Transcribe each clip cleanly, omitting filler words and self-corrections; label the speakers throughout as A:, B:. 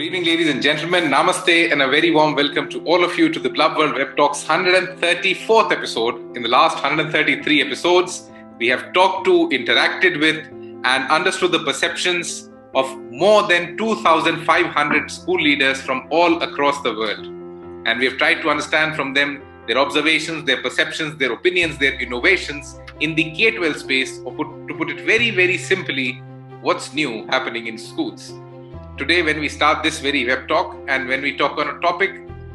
A: evening, ladies and gentlemen. Namaste and a very warm welcome to all of you to the Club World Web Talks 134th episode. In the last 133 episodes, we have talked to, interacted with, and understood the perceptions of more than 2,500 school leaders from all across the world. And we have tried to understand from them their observations, their perceptions, their opinions, their innovations in the K-12 space, or to put it very, very simply, what's new happening in schools. Today, when we start this very web talk and when we talk on a topic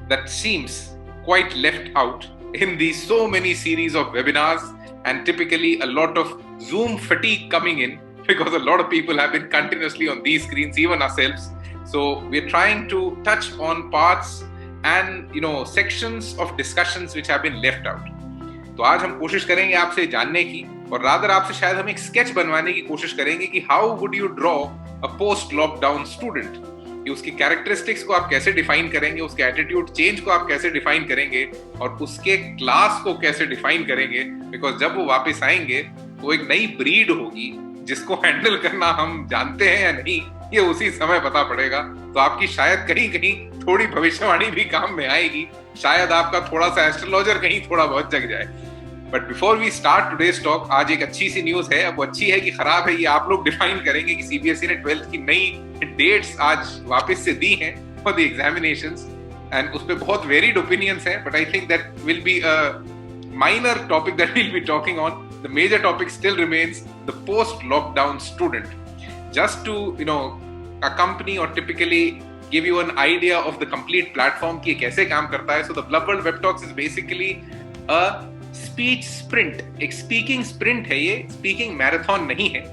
A: that seems quite left out in the so many series of webinars and typically a lot of Zoom fatigue coming in because a lot of people have been continuously on these screens, even ourselves. So we're trying to touch on parts and sections of discussions which have been left out. तो आज हम कोशिश करेंगे आपसे जानने की और rather आपसे शायद हम एक स्केच बनवाने की कोशिश करेंगे कि how would you draw a post lockdown student, कि उसकी कैरेक्टरिस्टिक्स को आप कैसे डिफाइन करेंगे, उसके एटीट्यूड चेंज को आप कैसे डिफाइन करेंगे और उसके क्लास को कैसे डिफाइन करेंगे, बिकॉज जब वो वापस आएंगे वो एक नई ब्रीड होगी जिसको हैंडल करना हम जानते हैं या नहीं ये उसी समय पता पड़ेगा। तो आपकी शायद कहीं कहीं थोड़ी भविष्यवाणी भी काम में आएगी, शायद आपका थोड़ा सा एस्ट्रोलॉजर कहीं थोड़ा बहुत जग जाए। But before we start today's talk, आज एक अच्छी सी न्यूज है। अब वो अच्छी है कि खराब है ये आप लोग डिफाइन करेंगे कि सीबीएसई ने 12th की नई डेट्स आज वापस से दी हैं फॉर द एग्जामिनेशंस एंड उस पे बहुत वेरिड ओपिनियंस हैं, but I think that will be a minor topic that will be talking on. The major topic still remains the post lockdown student, just to accompany or typically give you an idea of the complete platform कि कैसे काम करता है। So the Club World Web Talks is basically a speech sprint, एक speaking sprint है, ये speaking marathon नहीं है।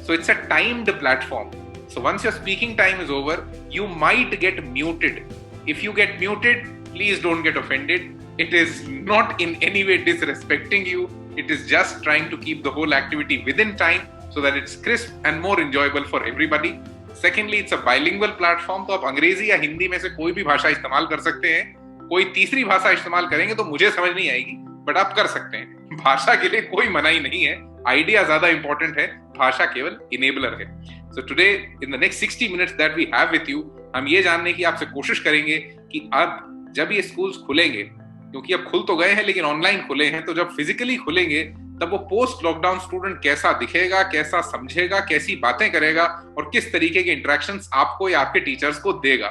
A: So it's a timed platform. So once your speaking time is over, you might get muted. If you get muted, please don't get offended. It is not in any way disrespecting you. It is just trying to keep the whole activity within time so that it's crisp and more enjoyable for everybody. Secondly, it's a bilingual platform, तो आप अंग्रेजी या हिंदी में से कोई भी भाषा इस्तेमाल कर सकते हैं। कोई तीसरी भाषा इस्तेमाल करेंगे तो मुझे समझ नहीं आएगी, बट आप कर सकते हैं। भाषा के लिए कोई मनाही नहीं है, आइडिया ज्यादा इंपॉर्टेंट है, भाषा केवल इनेबलर है। So today in the next 60 minutes that we have with you, हम ये जानने की आपसे कोशिश करेंगे कि अब जब ये स्कूल्स खुलेंगे, क्योंकि अब खुल तो गए हैं लेकिन ऑनलाइन खुले हैं, तो जब फिजिकली खुलेंगे तब वो पोस्ट लॉकडाउन स्टूडेंट कैसा दिखेगा, कैसा समझेगा, कैसी बातें करेगा और किस तरीके के इंटरेक्शंस आपको या आपके टीचर्स को देगा।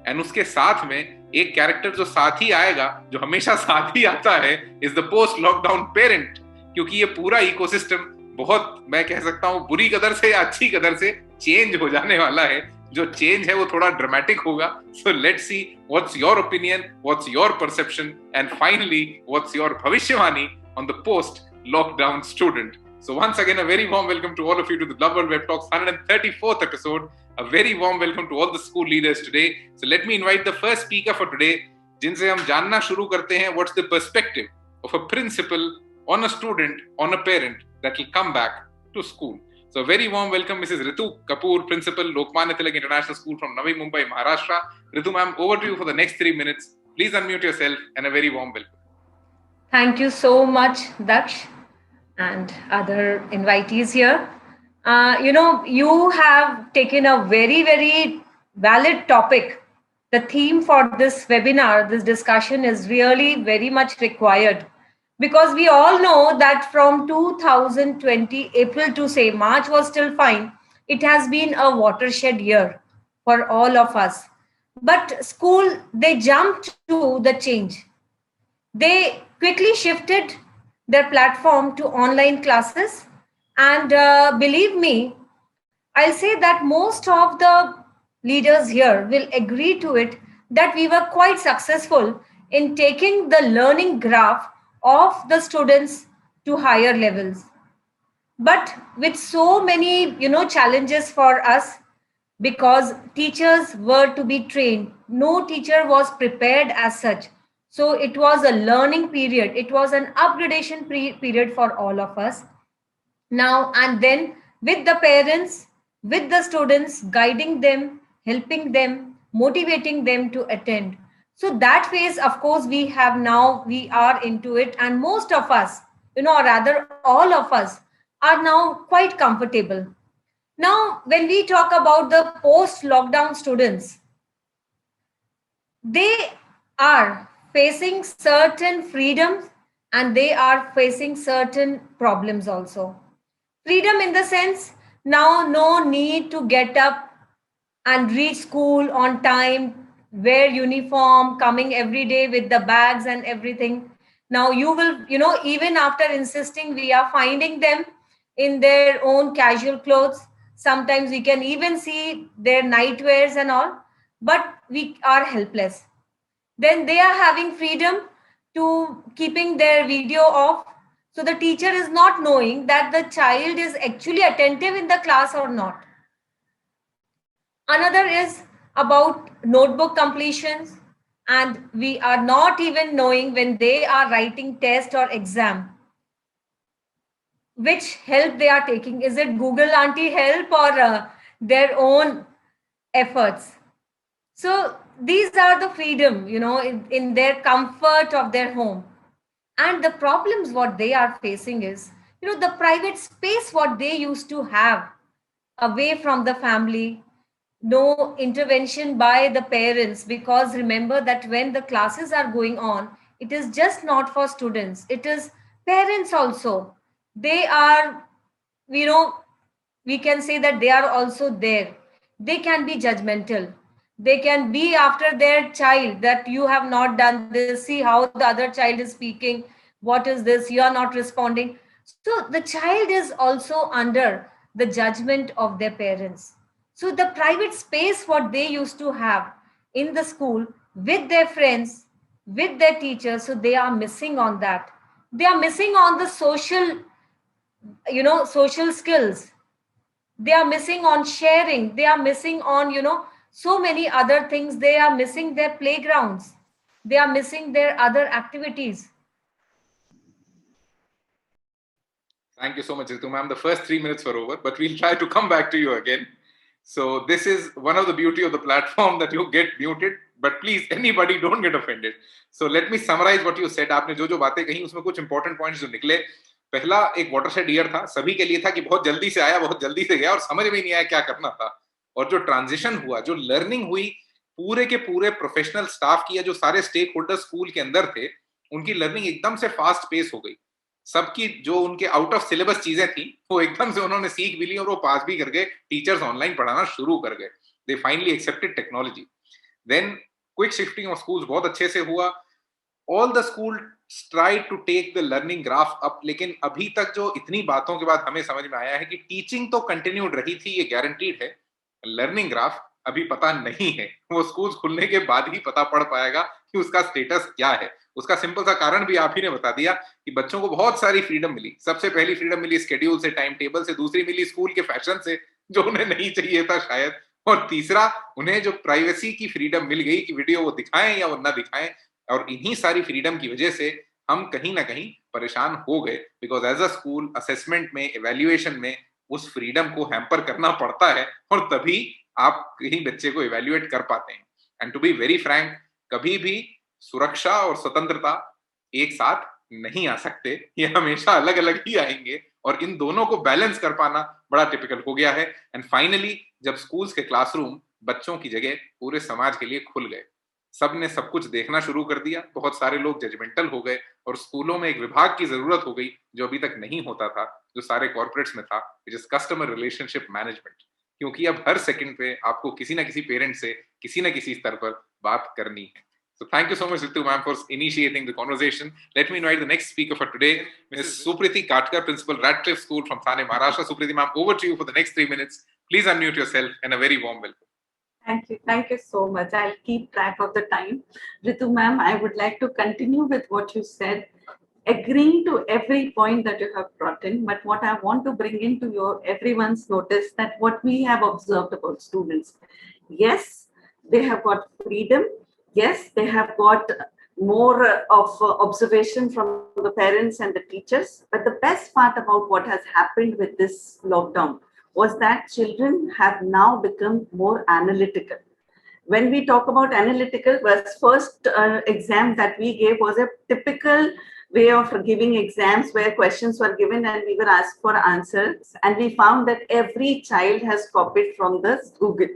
A: एंड उसके साथ में एक कैरेक्टर जो साथ ही आएगा, जो हमेशा साथ ही आता है, is the post lockdown parent, क्योंकि ये पूरा इकोसिस्टम बहुत, मैं कह सकता हूँ, बुरी कदर से या अच्छी कदर से चेंज हो जाने वाला है। जो चेंज है वो थोड़ा ड्रामेटिक होगा। So let's see what's your opinion, what's your perception and finally what's your भविष्यवाणी on the post lockdown student. So once again, a very warm welcome to all of you to the Club World Web Talks 134th episode. A very warm welcome to all the school leaders today. So let me invite the first speaker for today, जिनसे हम जानना शुरू करते हैं what's the perspective of a principal on a student, on a parent that will come back to school. So a very warm welcome Mrs. Ritu Kapoor, Principal, Lokmanya Tilak International School from Navi Mumbai, Maharashtra. Ritu ma'am, over to you for the next 3 minutes. Please unmute yourself and a very warm welcome.
B: Thank you so much, Daksh, and other invitees here. You have taken a very, very valid topic. The theme for this webinar, this discussion is really very much required because we all know that from 2020, April to say March was still fine. It has been a watershed year for all of us. But school, they jumped to the change. They quickly shifted their platform to online classes. And believe me, I'll say that most of the leaders here will agree to it that we were quite successful in taking the learning graph of the students to higher levels. But with so many, challenges for us, because teachers were to be trained. No teacher was prepared as such. So it was a learning period. It was an upgradation period for all of us. Now and then, with the parents, with the students, guiding them, helping them, motivating them to attend. So that phase, of course, we are into it. And most of us, or rather all of us, are now quite comfortable. Now, when we talk about the post-lockdown students, they are facing certain freedoms and they are facing certain problems also. Freedom in the sense, now no need to get up and reach school on time, wear uniform, coming every day with the bags and everything. Now you will, even after insisting, we are finding them in their own casual clothes. Sometimes we can even see their nightwears and all, but we are helpless. Then they are having freedom to keeping their video off. So the teacher is not knowing that the child is actually attentive in the class or not. Another is about notebook completions, and we are not even knowing when they are writing test or exam which help they are taking. Is it Google Auntie help or their own efforts? So these are the freedom, in their comfort of their home. And the problems what they are facing is, the private space what they used to have away from the family, no intervention by the parents, because remember that when the classes are going on, it is just not for students, it is parents also. They are, you know we can say that they are also there. They can be judgmental, they can be after their child, that you have not done this, see how the other child is speaking, what is this, you are not responding. So the child is also under the judgment of their parents. So the private space what they used to have in the school with their friends, with their teachers, so they are missing on that. They are missing on the social skills. They are missing on sharing, they are missing on, so many other things. They are missing their playgrounds, they are missing their other activities.
A: Thank you so much, Ritu ma'am. The first 3 minutes were over, but we'll try to come back to you again. So this is one of the beauty of the platform, that you get muted, but please, anybody, don't get offended. So let me summarize what you said. आपने जो जो बातें कही उसमें कुछ important points जो निकले. पहला एक watershed year था, सभी के लिए था कि बहुत जल्दी से आया, बहुत जल्दी से गया और समझ में नहीं आया क्या करना था. और जो ट्रांजिशन हुआ, जो लर्निंग हुई, पूरे के पूरे प्रोफेशनल स्टाफ की, जो सारे स्टेक होल्डर स्कूल के अंदर थे, उनकी लर्निंग एकदम से फास्ट पेस हो गई. सबकी जो उनके आउट ऑफ सिलेबस चीजें थी वो एकदम से उन्होंने सीख भी ली और वो पास भी कर गए. टीचर्स ऑनलाइन पढ़ाना शुरू कर गए. They finally accepted technology. Then quick shifting of schools बहुत अच्छे से हुआ. All the school try to take the learning graph up. लेकिन अभी तक जो इतनी बातों के बाद हमें समझ में आया है कि टीचिंग तो कंटिन्यूड रही थी, ये गारंटीड है. लर्निंग ग्राफ अभी पता नहीं है. वो स्कूल खुलने के बाद ही पता पड़ पाएगा कि उसका स्टेटस क्या है. उसका सिंपल सा कारण भी आप ही ने बता दिया कि बच्चों को बहुत सारी फ्रीडम मिली. सबसे पहली फ्रीडम मिली स्केड्यूल से, टाइम टेबल से. दूसरी मिली स्कूल के फैशन से, जो उन्हें नहीं चाहिए था शायद. और तीसरा, उन्हें जो प्राइवेसी की फ्रीडम मिल गई कि वीडियो वो दिखाएं या वो ना दिखाएं. और इन्हीं सारी फ्रीडम की वजह से हम कहीं ना कहीं परेशान हो गए, because as a school assessment में, इवेल्युएशन में उस फ्रीडम को हैम्पर करना पड़ता है, और तभी आप कहीं बच्चे को इवेल्युएट कर पाते हैं. And to be very frank, कभी भी सुरक्षा और स्वतंत्रता एक साथ नहीं आ सकते. ये हमेशा अलग अलग ही आएंगे, और इन दोनों को बैलेंस कर पाना बड़ा टिपिकल हो गया है. एंड फाइनली जब स्कूल्स के क्लासरूम बच्चों की जगह पूरे समाज के लिए खुल गए, सबने सब कुछ देखना शुरू कर दिया, बहुत सारे लोग जजमेंटल हो गए, और स्कूलों में एक विभाग की जरूरत हो गई जो अभी तक नहीं होता था, जो सारे कॉर्पोरेट्स में था, which is customer relationship management. क्योंकि अब हर सेकंड पे आपको किसी ना किसी पेरेंट से किसी ना किसी स्तर पर बात करनी है. So thank you so much, Ritu ma'am, for initiating the conversation. Let me invite the next speaker for today, Ms. Supriti Katkar, Principal, Radcliffe School from Thane, Maharashtra. Supriti ma'am, over to you for the next 3 minutes. Please unmute yourself, and a very warm welcome.
C: Thank you. Thank you so much. I'll keep track of the time. Ritu ma'am, I would like to continue with what you said, agreeing to every point that you have brought in. But what I want to bring into everyone's notice, that what we have observed about students. Yes, they have got freedom. Yes, they have got more of observation from the parents and the teachers. But the best part about what has happened with this lockdown was that children have now become more analytical. When we talk about analytical, the first exam that we gave was a typical way of giving exams where questions were given and we were asked for answers. And we found that every child has copied from the Google.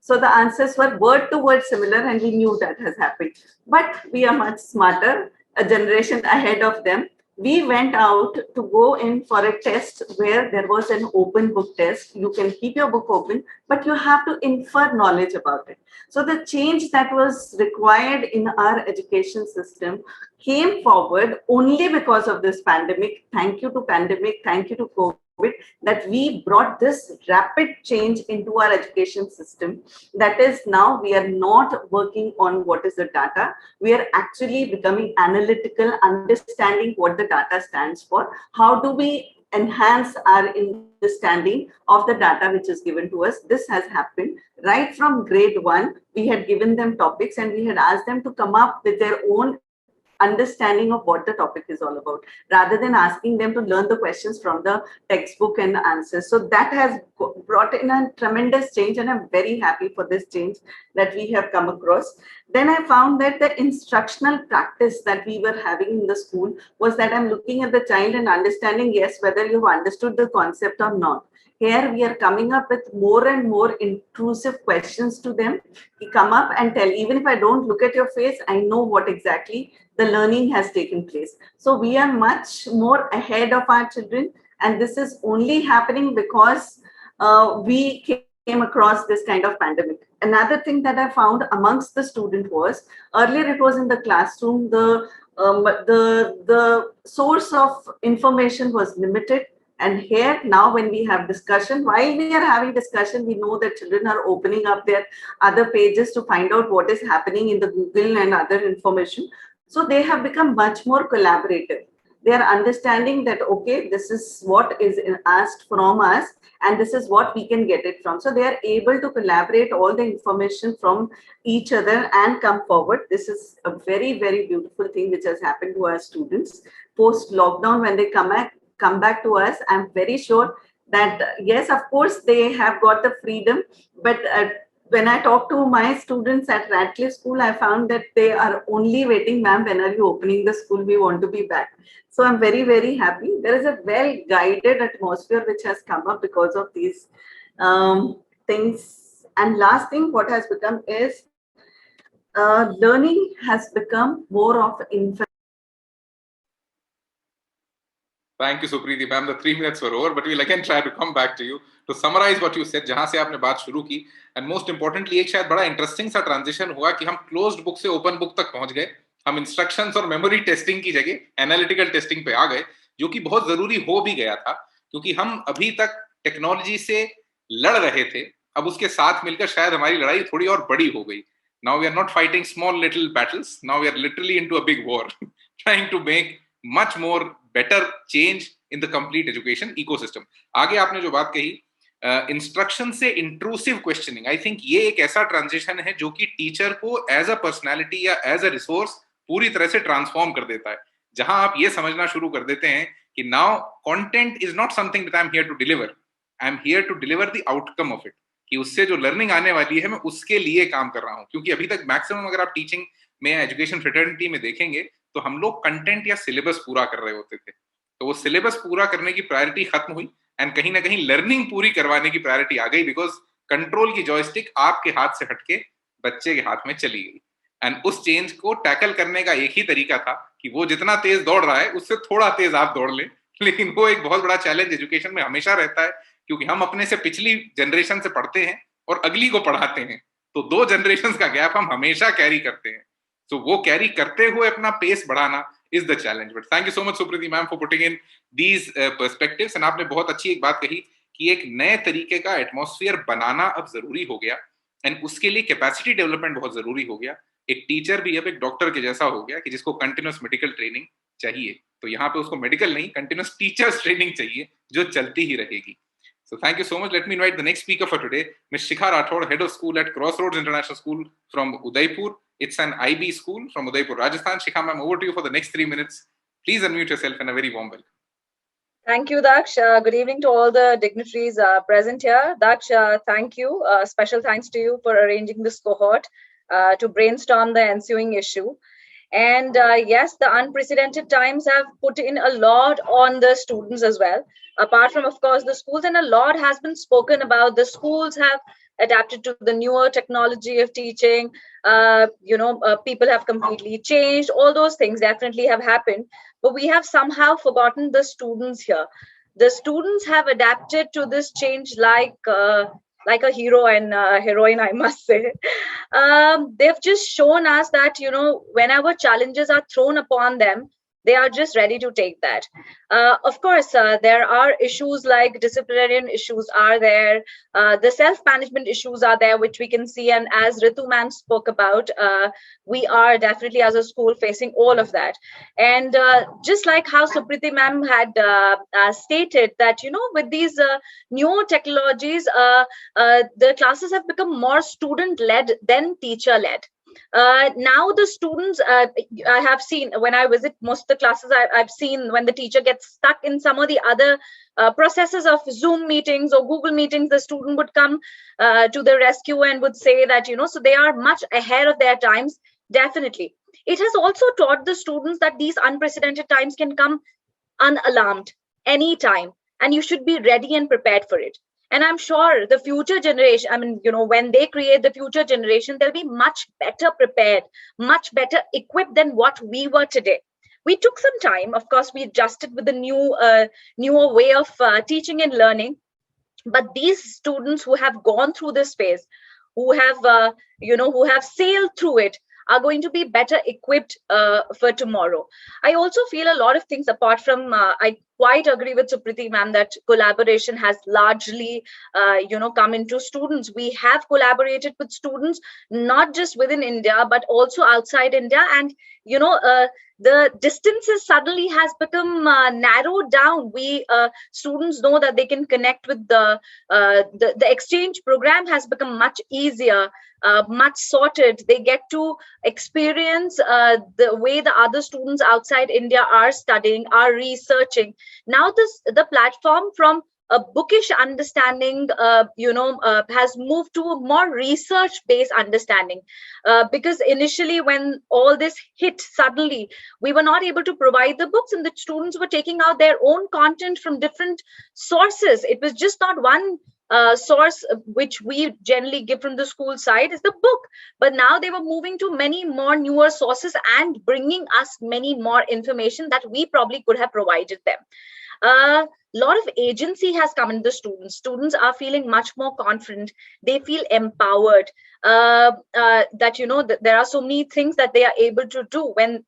C: So the answers were word to word similar, and we knew that has happened. But we are much smarter, a generation ahead of them. We went out to go in for a test where there was an open book test. You can keep your book open, but you have to infer knowledge about it. So the change that was required in our education system came forward only because of this pandemic. Thank you to pandemic, thank you to COVID, that we brought this rapid change into our education system. That is, now we are not working on what is the data. We are actually becoming analytical, understanding what the data stands for. How do we enhance our understanding of the data which is given to us? This has happened right from grade 1. We had given them topics and we had asked them to come up with their own understanding of what the topic is all about, rather than asking them to learn the questions from the textbook and answers. So that has brought in a tremendous change, and I'm very happy for this change that we have come across. Then I found that the instructional practice that we were having in the school was that I'm looking at the child and understanding, yes, whether you've understood the concept or not. Here we are coming up with more and more intrusive questions to them. You come up and tell, even if I don't look at your face, I know what exactly the learning has taken place. So we are much more ahead of our children. And this is only happening because we came across this kind of pandemic. Another thing that I found amongst the student was, earlier it was in the classroom, the source of information was limited. And here now when we have discussion, while we are having discussion, we know that children are opening up their other pages to find out what is happening in the Google and other information. So they have become much more collaborative. They are understanding that, okay, this is what is asked from us and this is what we can get it from. So they are able to collaborate all the information from each other and come forward. This is a very, very beautiful thing which has happened to our students post lockdown. When they come back to us, I'm very sure that yes, of course they have got the freedom, but when I talk to my students at Radcliffe School, I found that they are only waiting, ma'am, when are you opening the school? We want to be back. So I'm very, very happy. There is a well-guided atmosphere which has come up because of these things. And last thing, what has become is learning has become more of infant.
A: Thank you, Supriti ma'am. The 3 minutes were over, but we'll again try to come back to you to summarize what you said. जहां से आपने बात शुरू की, and most importantly एक शायद बड़ा interesting सा transition हुआ कि हम closed book से open book तक पहुंच गए. हम instructions और memory testing की जगह analytical testing पे आ गए, जो कि बहुत जरूरी हो भी गया था, क्योंकि हम अभी तक टेक्नोलॉजी से लड़ रहे थे. अब उसके साथ मिलकर शायद हमारी लड़ाई थोड़ी और बड़ी हो गई. Now we are not fighting small little battles. Now we are literally into a big war, trying to make much more better change in the complete education ecosystem. आगे आपने जो बात कही, इंस्ट्रक्शन से इंट्रूसिव क्वेश्चनिंग, आई थिंक ये एक ऐसा transition है जो कि टीचर को एज अ पर्सनैलिटी या एज अ रिसोर्स पूरी तरह से ट्रांसफॉर्म कर देता है. जहां आप ये समझना शुरू कर देते हैं कि now content is not something that I am here to deliver, I am here to deliver the outcome of it, कि उससे जो लर्निंग आने वाली है मैं उसके लिए काम कर रहा हूं. क्योंकि अभी तक मैक्सिमम अगर आप टीचिंग में एजुकेशन फ्रेटर्निटी में देखेंगे तो हम लोग कंटेंट या सिलेबस पूरा कर रहे होते थे. तो वो सिलेबस पूरा करने की प्रायोरिटी खत्म हुई एंड कहीं ना कहीं लर्निंग पूरी करवाने की प्रायोरिटी आ गई, बिकॉज कंट्रोल की जॉयस्टिक आपके हाथ से हटके बच्चे के हाथ में चली गई. एंड उस चेंज को टैकल करने का एक ही तरीका था कि वो जितना तेज दौड़ रहा है उससे थोड़ा तेज आप दौड़ लें. लेकिन वो एक बहुत बड़ा चैलेंज एजुकेशन में हमेशा रहता है, क्योंकि हम अपने से पिछली जनरेशन से पढ़ते हैं और अगली को पढ़ाते हैं, तो 2 जनरेशन का गैप हम हमेशा कैरी करते हैं. So वो कैरी करते हुए अपना पेस बढ़ाना is the challenge. But thank you so much Supriti ma'am for putting in these perspectives. And आपने बहुत अच्छी एक बात कही कि एक नए तरीके का एटमॉस्फेयर बनाना अब जरूरी हो गया, एंड उसके लिए कैपेसिटी डेवलपमेंट बहुत जरूरी हो गया. एक टीचर भी अब एक डॉक्टर के जैसा हो गया कि जिसको कंटिन्यूअस मेडिकल ट्रेनिंग चाहिए. तो यहाँ पे उसको मेडिकल नहीं, कंटिन्यूअस टीचर्स ट्रेनिंग चाहिए जो चलती ही रहेगी. So thank you so much. Let me invite the next speaker for today, Ms. Shikha Rathod, Head of School at Crossroads International School from Udaipur. It's an IB school from Udaipur, Rajasthan. Shikha ma'am, over to you for the next 3 minutes. Please unmute yourself and a very warm welcome.
D: Thank you, Daksh. Good evening to all the dignitaries present here. Daksh, thank you. Special thanks to you for arranging this cohort to brainstorm the ensuing issue. And yes, the unprecedented times have put in a lot on the students as well. Apart from, of course, the schools, and a lot has been spoken about. The schools have adapted to the newer technology of teaching. People have completely changed. All those things definitely have happened, but we have somehow forgotten the students here. The students have adapted to this change like a hero and a heroine, I must say. They've just shown us that, whenever challenges are thrown upon them, they are just ready to take that. Of course, there are issues like disciplinarian issues are there. The self-management issues are there, which we can see. And as Ritu ma'am spoke about, we are definitely as a school facing all of that. And just like how Supriti ma'am had stated that, with these new technologies, the classes have become more student-led than teacher-led. Now the students, I have seen when I visit most of the classes, I've seen when the teacher gets stuck in some of the other processes of Zoom meetings or Google meetings, the student would come to the rescue and would say that, so they are much ahead of their times. Definitely. It has also taught the students that these unprecedented times can come unalarmed anytime, and you should be ready and prepared for it. And I'm sure the future generation, when they create the future generation, they'll be much better prepared, much better equipped than what we were today. We took some time. Of course, we adjusted with the newer way of teaching and learning. But these students who have gone through this phase, who have sailed through it, are going to be better equipped for tomorrow. I also feel a lot of things apart from, I quite agree with Supriti ma'am that collaboration has largely, come into students. We have collaborated with students, not just within India, but also outside India. And, the distances suddenly has become narrowed down. Students know that they can connect with the exchange program has become much easier, much sorted. They get to experience the way the other students outside India are studying, are researching. Now the platform from a bookish understanding, has moved to a more research-based understanding. Because initially, when all this hit suddenly, we were not able to provide the books, and the students were taking out their own content from different sources. It was just not one source which we generally give from the school side is the book, but now they were moving to many more newer sources and bringing us many more information that we probably could have provided them. A lot of agency has come in the students. Students are feeling much more confident. They feel empowered. That there are so many things that they are able to do when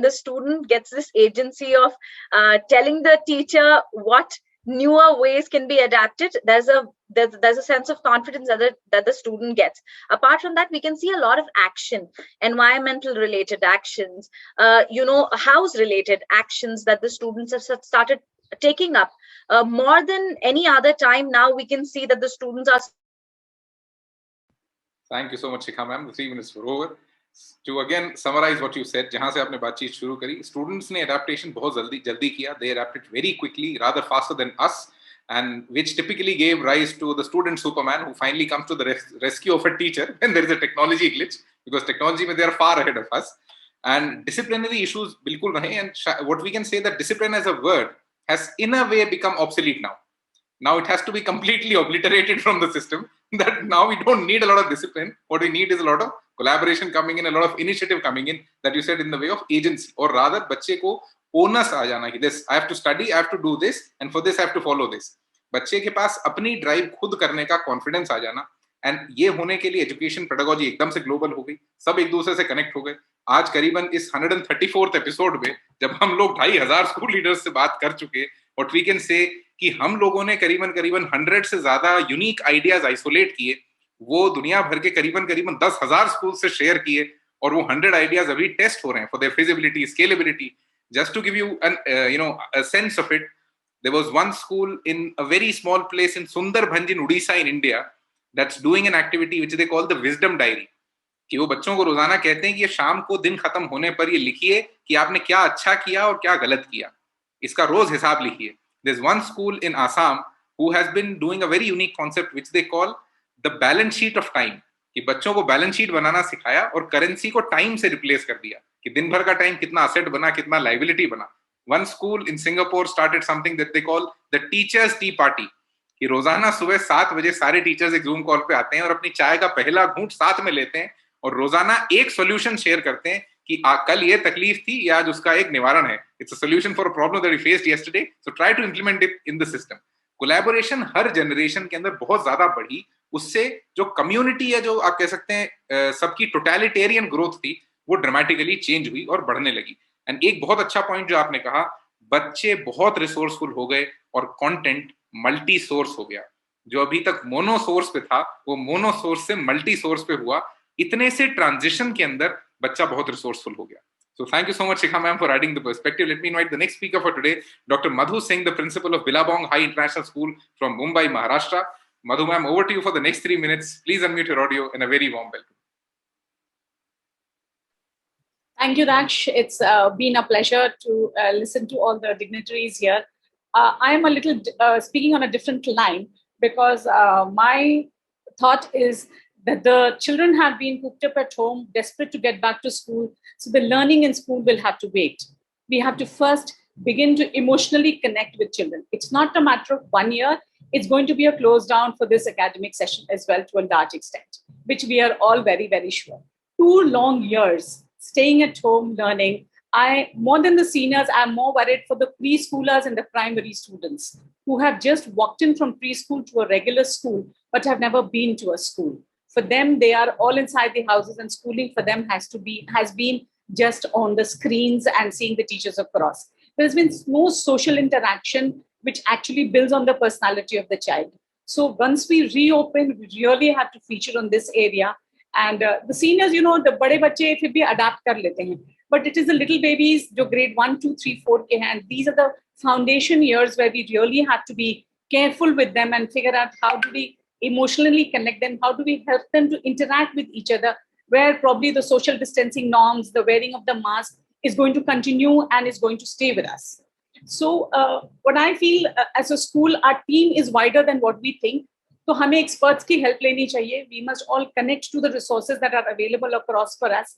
D: the student gets this agency of telling the teacher what newer ways can be adapted. There's a sense of confidence that the student gets. Apart from that, we can see a lot of action, environmental related actions, house related actions that the students have started taking up more than any other time. Now we can see that the students are.
A: Thank you so much, Shikha ma'am. The 3 minutes were over. To again summarize what you said, जहाँ से आपने बातचीत शुरू करी, students ने adaptation बहुत जल्दी किया. They adapted very quickly, rather faster than us, and which typically gave rise to the student Superman who finally comes to the rescue of a teacher when there is a technology glitch, because technology they are far ahead of us. And disciplinary issues बिल्कुल रहे, and what we can say that discipline as a word has in a way become obsolete now. Now it has to be completely obliterated from the system, that now we don't need a lot of discipline. What we need is a lot of collaboration coming in, a lot of initiative coming in, that you said, in the way of agency, or rather बच्चे को onus आ जाना कि this I have to study, I have to do this, and for this I have to follow this. बच्चे के पास अपनी drive खुद करने का कॉन्फिडेंस आ जाना, एंड ये होने के लिए एजुकेशन पेडागोजी एकदम से ग्लोबल हो गई, सब एक दूसरे से कनेक्ट हो गए. आज करीबन इस 134th एपिसोड में जब हम लोग 2500 स्कूल लीडर्स से बात कर चुके, और वी कैन से कि हम लोगों ने करीबन 100 से ज्यादा यूनिक आइडियाज आइसोलेट किए, वो दुनिया भर के करीबन 10,000 स्कूल से शेयर किए, और वो 100 आइडियाज अभी टेस्ट हो रहे हैं for their feasibility, scalability. Just to give you a sense of it, there was one school in a very small place in Sundarbans in Odisha in India that's doing an activity which they call the wisdom diary, कि वो बच्चों को रोजाना कहते हैं कि ये शाम को दिन खत्म होने पर ये लिखिए कि आपने क्या अच्छा किया और क्या गलत किया, इसका रोज हिसाब लिखिए. There's one school in Assam who has been doing a very unique concept which they call the balance sheet of time, कि बच्चों को बैलेंस शीट बनाना सिखाया और करेंसी को टाइम से रिप्लेस कर दिया, कि दिन भर का टाइम कितना असेट बना, कितना लाइबिलिटी बना. One school in Singapore started something that they call the teachers tea party, कि रोजाना सुबह 7 बजे सारे टीचर्स एक जूम कॉल पे आते हैं और अपनी चाय का पहला घूंट साथ में लेते हैं और रोजाना एक सॉल्यूशन शेयर करते हैं कि कल ये तकलीफ थी या आज उसका एक निवारण है. It's a solution for a problem that we faced yesterday, so try to implement it in the system. Collaboration हर जनरेशन के अंदर बहुत ज्यादा बढ़ी. उससे जो कम्युनिटी है, जो आप कह सकते हैं सबकी टोटलिटेरियन ग्रोथ थी, वो ड्रामेटिकली चेंज हुई और बढ़ने लगी. एंड एक बहुत अच्छा पॉइंट जो आपने कहा, बच्चे बहुत रिसोर्सफुल हो गए और कंटेंट मल्टी सोर्स हो गया. जो अभी तक मोनो सोर्स पे था, वो मोनो सोर्स से मल्टी सोर्स पे हुआ. इतने से ट्रांजिशन के अंदर बच्चा बहुत रिसोर्सफुल हो गया. So thank you so much, Shikha ma'am, for adding the perspective. Let me invite the next speaker for today, Dr. Madhu Singh, the principal of Billabong High International School from Mumbai, Maharashtra. Madhu ma'am, over to you for the next 3 minutes. Please unmute your audio and a very warm welcome.
E: Thank you, Daksh. It's been a pleasure to listen to all the dignitaries here. I am a little speaking on a different line because my thought is that the children have been cooped up at home, desperate to get back to school. So the learning in school will have to wait. We have to first begin to emotionally connect with children. It's not a matter of 1 year. It's going to be a close down for this academic session as well to a large extent, which we are all very, very sure. 2 long years staying at home, learning. More than the seniors, I'm more worried for the preschoolers and the primary students who have just walked in from preschool to a regular school, but have never been to a school. For them, they are all inside the houses, and schooling for them has been just on the screens and seeing the teachers across. There's been no social interaction, which actually builds on the personality of the child. So once we reopen, we really have to feature on this area. And the seniors, the bade bache fir bhi adapt kar lete hain. But it is the little babies, jo grade 1, 2, 3, 4 ke hain. These are the foundation years where we really have to be careful with them and figure out how do we emotionally connect them, how do we help them to interact with each other, where probably the social distancing norms, the wearing of the mask is going to continue and is going to stay with us. So what I feel as a school, our team is wider than what we think. So हमें experts की help लेनी चाहिए. We must all connect to the resources that are available across for us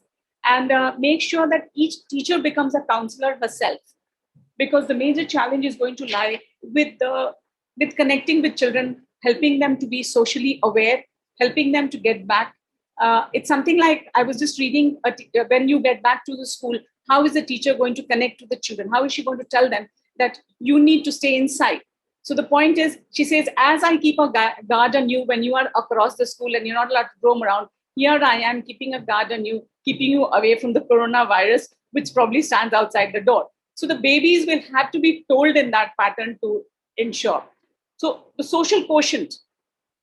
E: and make sure that each teacher becomes a counselor herself, because the major challenge is going to lie with connecting with children, helping them to be socially aware, helping them to get back. It's something like, I was just reading, when you get back to the school, how is the teacher going to connect to the children? How is she going to tell them that you need to stay inside? So the point is, she says, as I keep a guard on you when you are across the school and you're not allowed to roam around, here I am keeping a guard on you, keeping you away from the coronavirus, which probably stands outside the door. So the babies will have to be told in that pattern to ensure. So the social quotient,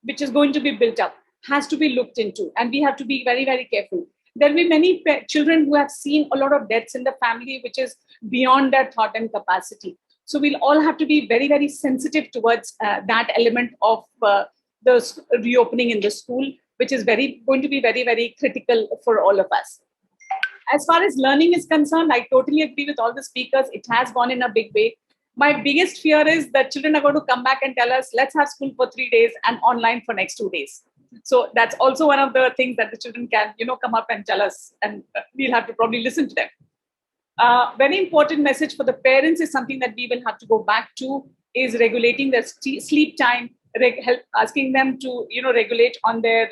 E: which is going to be built up, has to be looked into, and we have to be very, very careful. There will be many children who have seen a lot of deaths in the family, which is beyond their thought and capacity. So we'll all have to be very, very sensitive towards that element of the reopening in the school, which is going to be very, very critical for all of us. As far as learning is concerned, I totally agree with all the speakers. It has gone in a big way. My biggest fear is that children are going to come back and tell us, let's have school for 3 days and online for next 2 days. So that's also one of the things that the children can, come up and tell us, and we'll have to probably listen to them. Very important message for the parents is something that we will have to go back to, is regulating their sleep time, asking them to, regulate on their,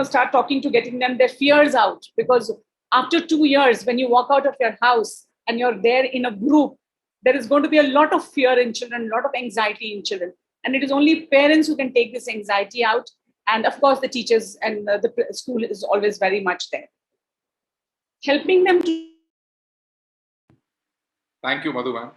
E: start talking to getting them their fears out. Because after 2 years, when you walk out of your house and you're there in a group, there is going to be a lot of fear in children, a lot of anxiety in children. And it is only parents who can take this anxiety out. And of course, the teachers and the school is always very much there. Helping them to...
A: Thank you, Madhu ma'am.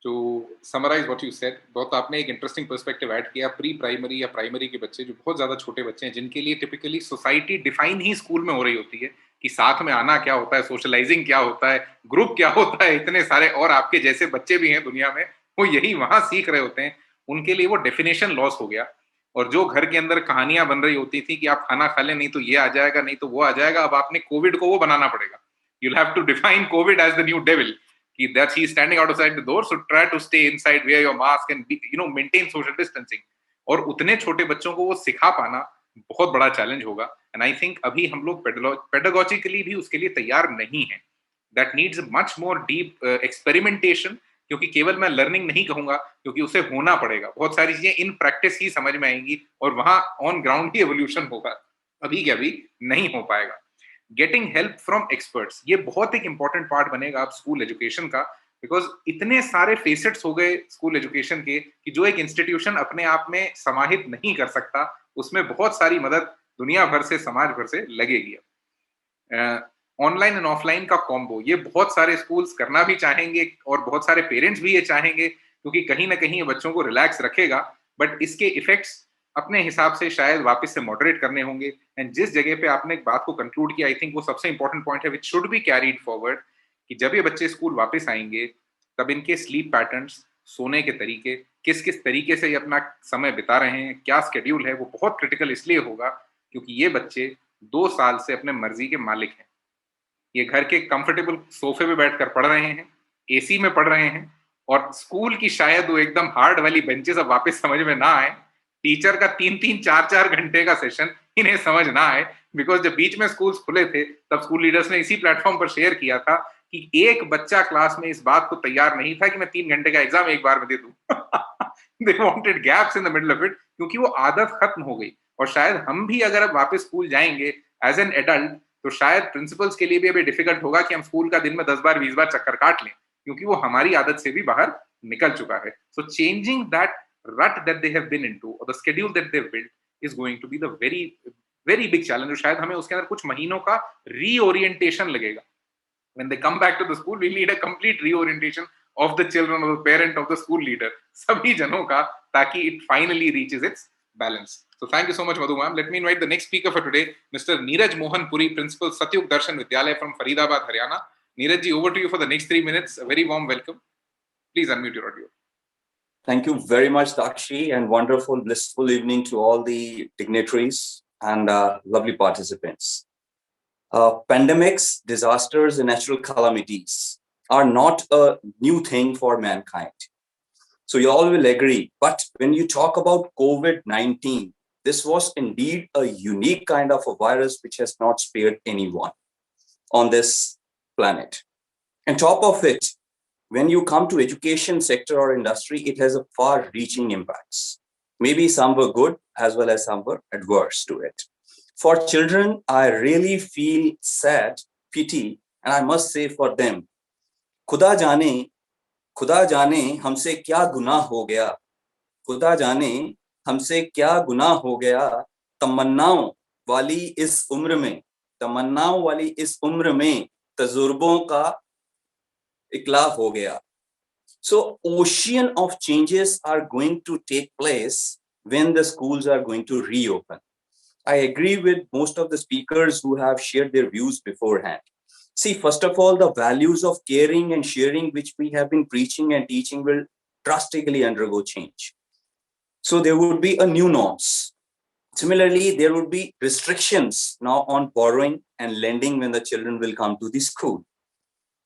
A: To summarize what you said, बहुत आपने एक interesting perspective add किया. Pre primary या primary के बच्चे जो बहुत ज़्यादा छोटे बच्चे हैं, जिनके लिए टिपिकली सोसाइटी डिफाइन ही स्कूल में हो रही होती है कि साथ में आना क्या होता है, सोशलाइजिंग क्या होता है, ग्रुप क्या होता है, इतने सारे और आपके जैसे बच्चे भी हैं दुनिया में, वो यही वहाँ सीख रहे होते हैं. उनके लिए वो डेफिनेशन लॉस हो गया. और जो घर के अंदर कहानियां बन रही होती थी कि आप खाना खा लें, नहीं तो ये आ जाएगा, नहीं तो वो आ जाएगा, अब आपने कोविड को वो बनाना पड़ेगा. You'll have to define COVID as the new devil. That he's standing outside the door, so try to stay inside, wear your mask and maintain social distancing. और उतने छोटे बच्चों को वो सिखा पाना बहुत बड़ा चैलेंज होगा. एंड आई थिंक अभी हम लोग पेडागोजिकली भी उसके लिए तैयार नहीं है. That needs much more deep experimentation क्योंकि केवल मैं लर्निंग नहीं कहूंगा, क्योंकि उसे होना पड़ेगा, बहुत सारी चीजें इन प्रैक्टिस ही समझ में आएंगी और वहां ऑन ग्राउंड ही एवोल्यूशन होगा, अभी के अभी नहीं हो पाएगा। गेटिंग हेल्प फ्रॉम एक्सपर्ट्स, ये बहुत एक इंपॉर्टेंट पार्ट बनेगा अब स्कूल एजुकेशन का, बिकॉज इतने सारे फेसेट्स हो गए स्कूल एजुकेशन के कि जो एक इंस्टीट्यूशन अपने आप में समाहित नहीं कर सकता, उसमें बहुत सारी मदद दुनिया भर से, समाज भर से लगेगी। ऑनलाइन एंड ऑफलाइन का कॉम्बो, ये बहुत सारे स्कूल्स करना भी चाहेंगे और बहुत सारे पेरेंट्स भी ये चाहेंगे, क्योंकि कहीं ना कहीं ये बच्चों को रिलैक्स रखेगा, बट इसके इफेक्ट्स अपने हिसाब से शायद वापस से मॉडरेट करने होंगे। एंड जिस जगह पे आपने एक बात को कंक्लूड किया, आई थिंक वो सबसे इंपॉर्टेंट पॉइंट है, which should be carried forward, कि जब ये बच्चे स्कूल वापस आएंगे तब इनके स्लीप पैटर्न्स, सोने के तरीके, किस किस तरीके से ये अपना समय बिता रहे हैं, क्या स्केड्यूल है, वो बहुत क्रिटिकल इसलिए होगा क्योंकि ये बच्चे 2 साल से अपने मर्जी के मालिक हैं। ये घर के कंफर्टेबल सोफे पे बैठकर पढ़ रहे हैं, एसी में पढ़ रहे हैं, और स्कूल की शायद वो एकदम हार्ड वाली बेंचेस अब वापस समझ में ना आए, टीचर का 3-3, 4-4 घंटे का सेशन इन्हें समझ ना आए, बिकॉज जब बीच में स्कूल्स खुले थे तब स्कूल लीडर्स ने इसी प्लेटफॉर्म पर शेयर किया था कि एक बच्चा क्लास में इस बात को तैयार नहीं था कि मैं 3 घंटे का एग्जाम एक बार में दे दूं। They wanted gaps in the middle of it, क्योंकि वो आदत खत्म हो गई। और शायद हम भी अगर अब वापस स्कूल जाएंगे एज एन एडल्ट, तो शायद प्रिंसिपल्स के लिए भी अभी डिफिकल्ट होगा कि हम स्कूल का दिन में 10 बार 20 बार चक्कर काट लें, क्योंकि वो हमारी आदत से भी बाहर निकल चुका है। So changing that rut that they have been into or the schedule that they've built is going to be the very big challenge, और शायद हमें उसके अंदर कुछ महीनों का reorientation लगेगा। When they come back to the school, we need a complete reorientation of the children, of the parent, of the school leader, सभी जनों का, ताकि it finally reaches its balance. So thank you so much, Madhu ma'am. Let me invite the next speaker for today, Mr. Neeraj Mohan Puri, Principal, Satyug Darshan Vidyalaya from Faridabad, Haryana. Neeraj ji, over to you for the next 3 minutes. A very warm welcome. Please unmute your audio.
F: Thank you very much, Dakshi, and wonderful, blissful evening to all the dignitaries and lovely participants. Pandemics, disasters, and natural calamities are not a new thing for mankind. So you all will agree. But when you talk about COVID-19, this was indeed a unique kind of a virus which has not spared anyone on this planet. On top of it, when you come to education sector or industry, it has a far-reaching impacts. Maybe some were good as well as some were adverse to it. For children, I really feel sad, pity, and I must say for them, खुदा जाने हमसे क्या गुनाह हो गया, खुदा जाने हमसे क्या गुनाह हो गया, तमन्नाओं वाली इस उम्र में तजुर्बों का इकलाब हो गया. So ocean of changes are going to take place when the schools are going to reopen. I agree with most of the speakers who have shared their views beforehand. See, first of all, the values of caring and sharing which we have been preaching and teaching will drastically undergo change. So there would be a new norms. Similarly, there would be restrictions now on borrowing and lending when the children will come to the school,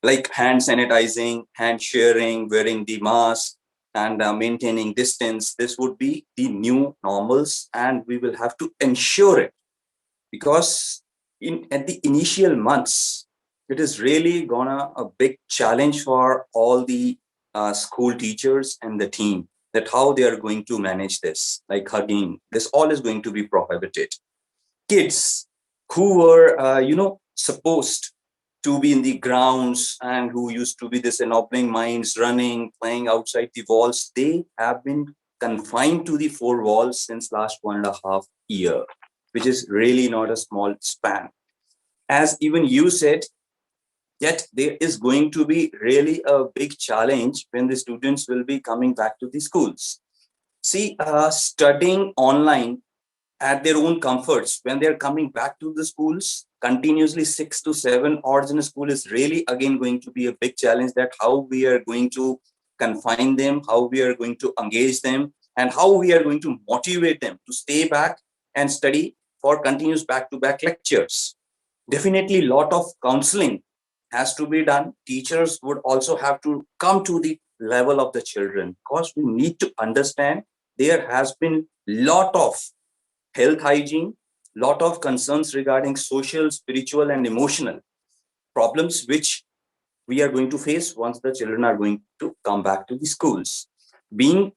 F: like hand sanitizing, hand sharing, wearing the mask, and maintaining distance. This would be the new normals, and we will have to ensure it, because at the initial months, it is really gonna a big challenge for all the school teachers and the team, that how they are going to manage this, like hugging. This all is going to be prohibited. Kids who were, supposed to be in the grounds and who used to be this ennobling minds, running, playing outside the walls, they have been confined to the 4 walls since last 1.5 years, which is really not a small span. As even you said, yet there is going to be really a big challenge when the students will be coming back to the schools. See, studying online at their own comforts, when they're coming back to the schools, continuously 6 to 7 hours in a school is really again going to be a big challenge, that how we are going to confine them, how we are going to engage them, and how we are going to motivate them to stay back and study for continuous back-to-back lectures. Definitely a lot of counseling has to be done. Teachers would also have to come to the level of the children, because we need to understand there has been lot of health hygiene, lot of concerns regarding social, spiritual, and emotional problems, which we are going to face once the children are going to come back to the schools. Being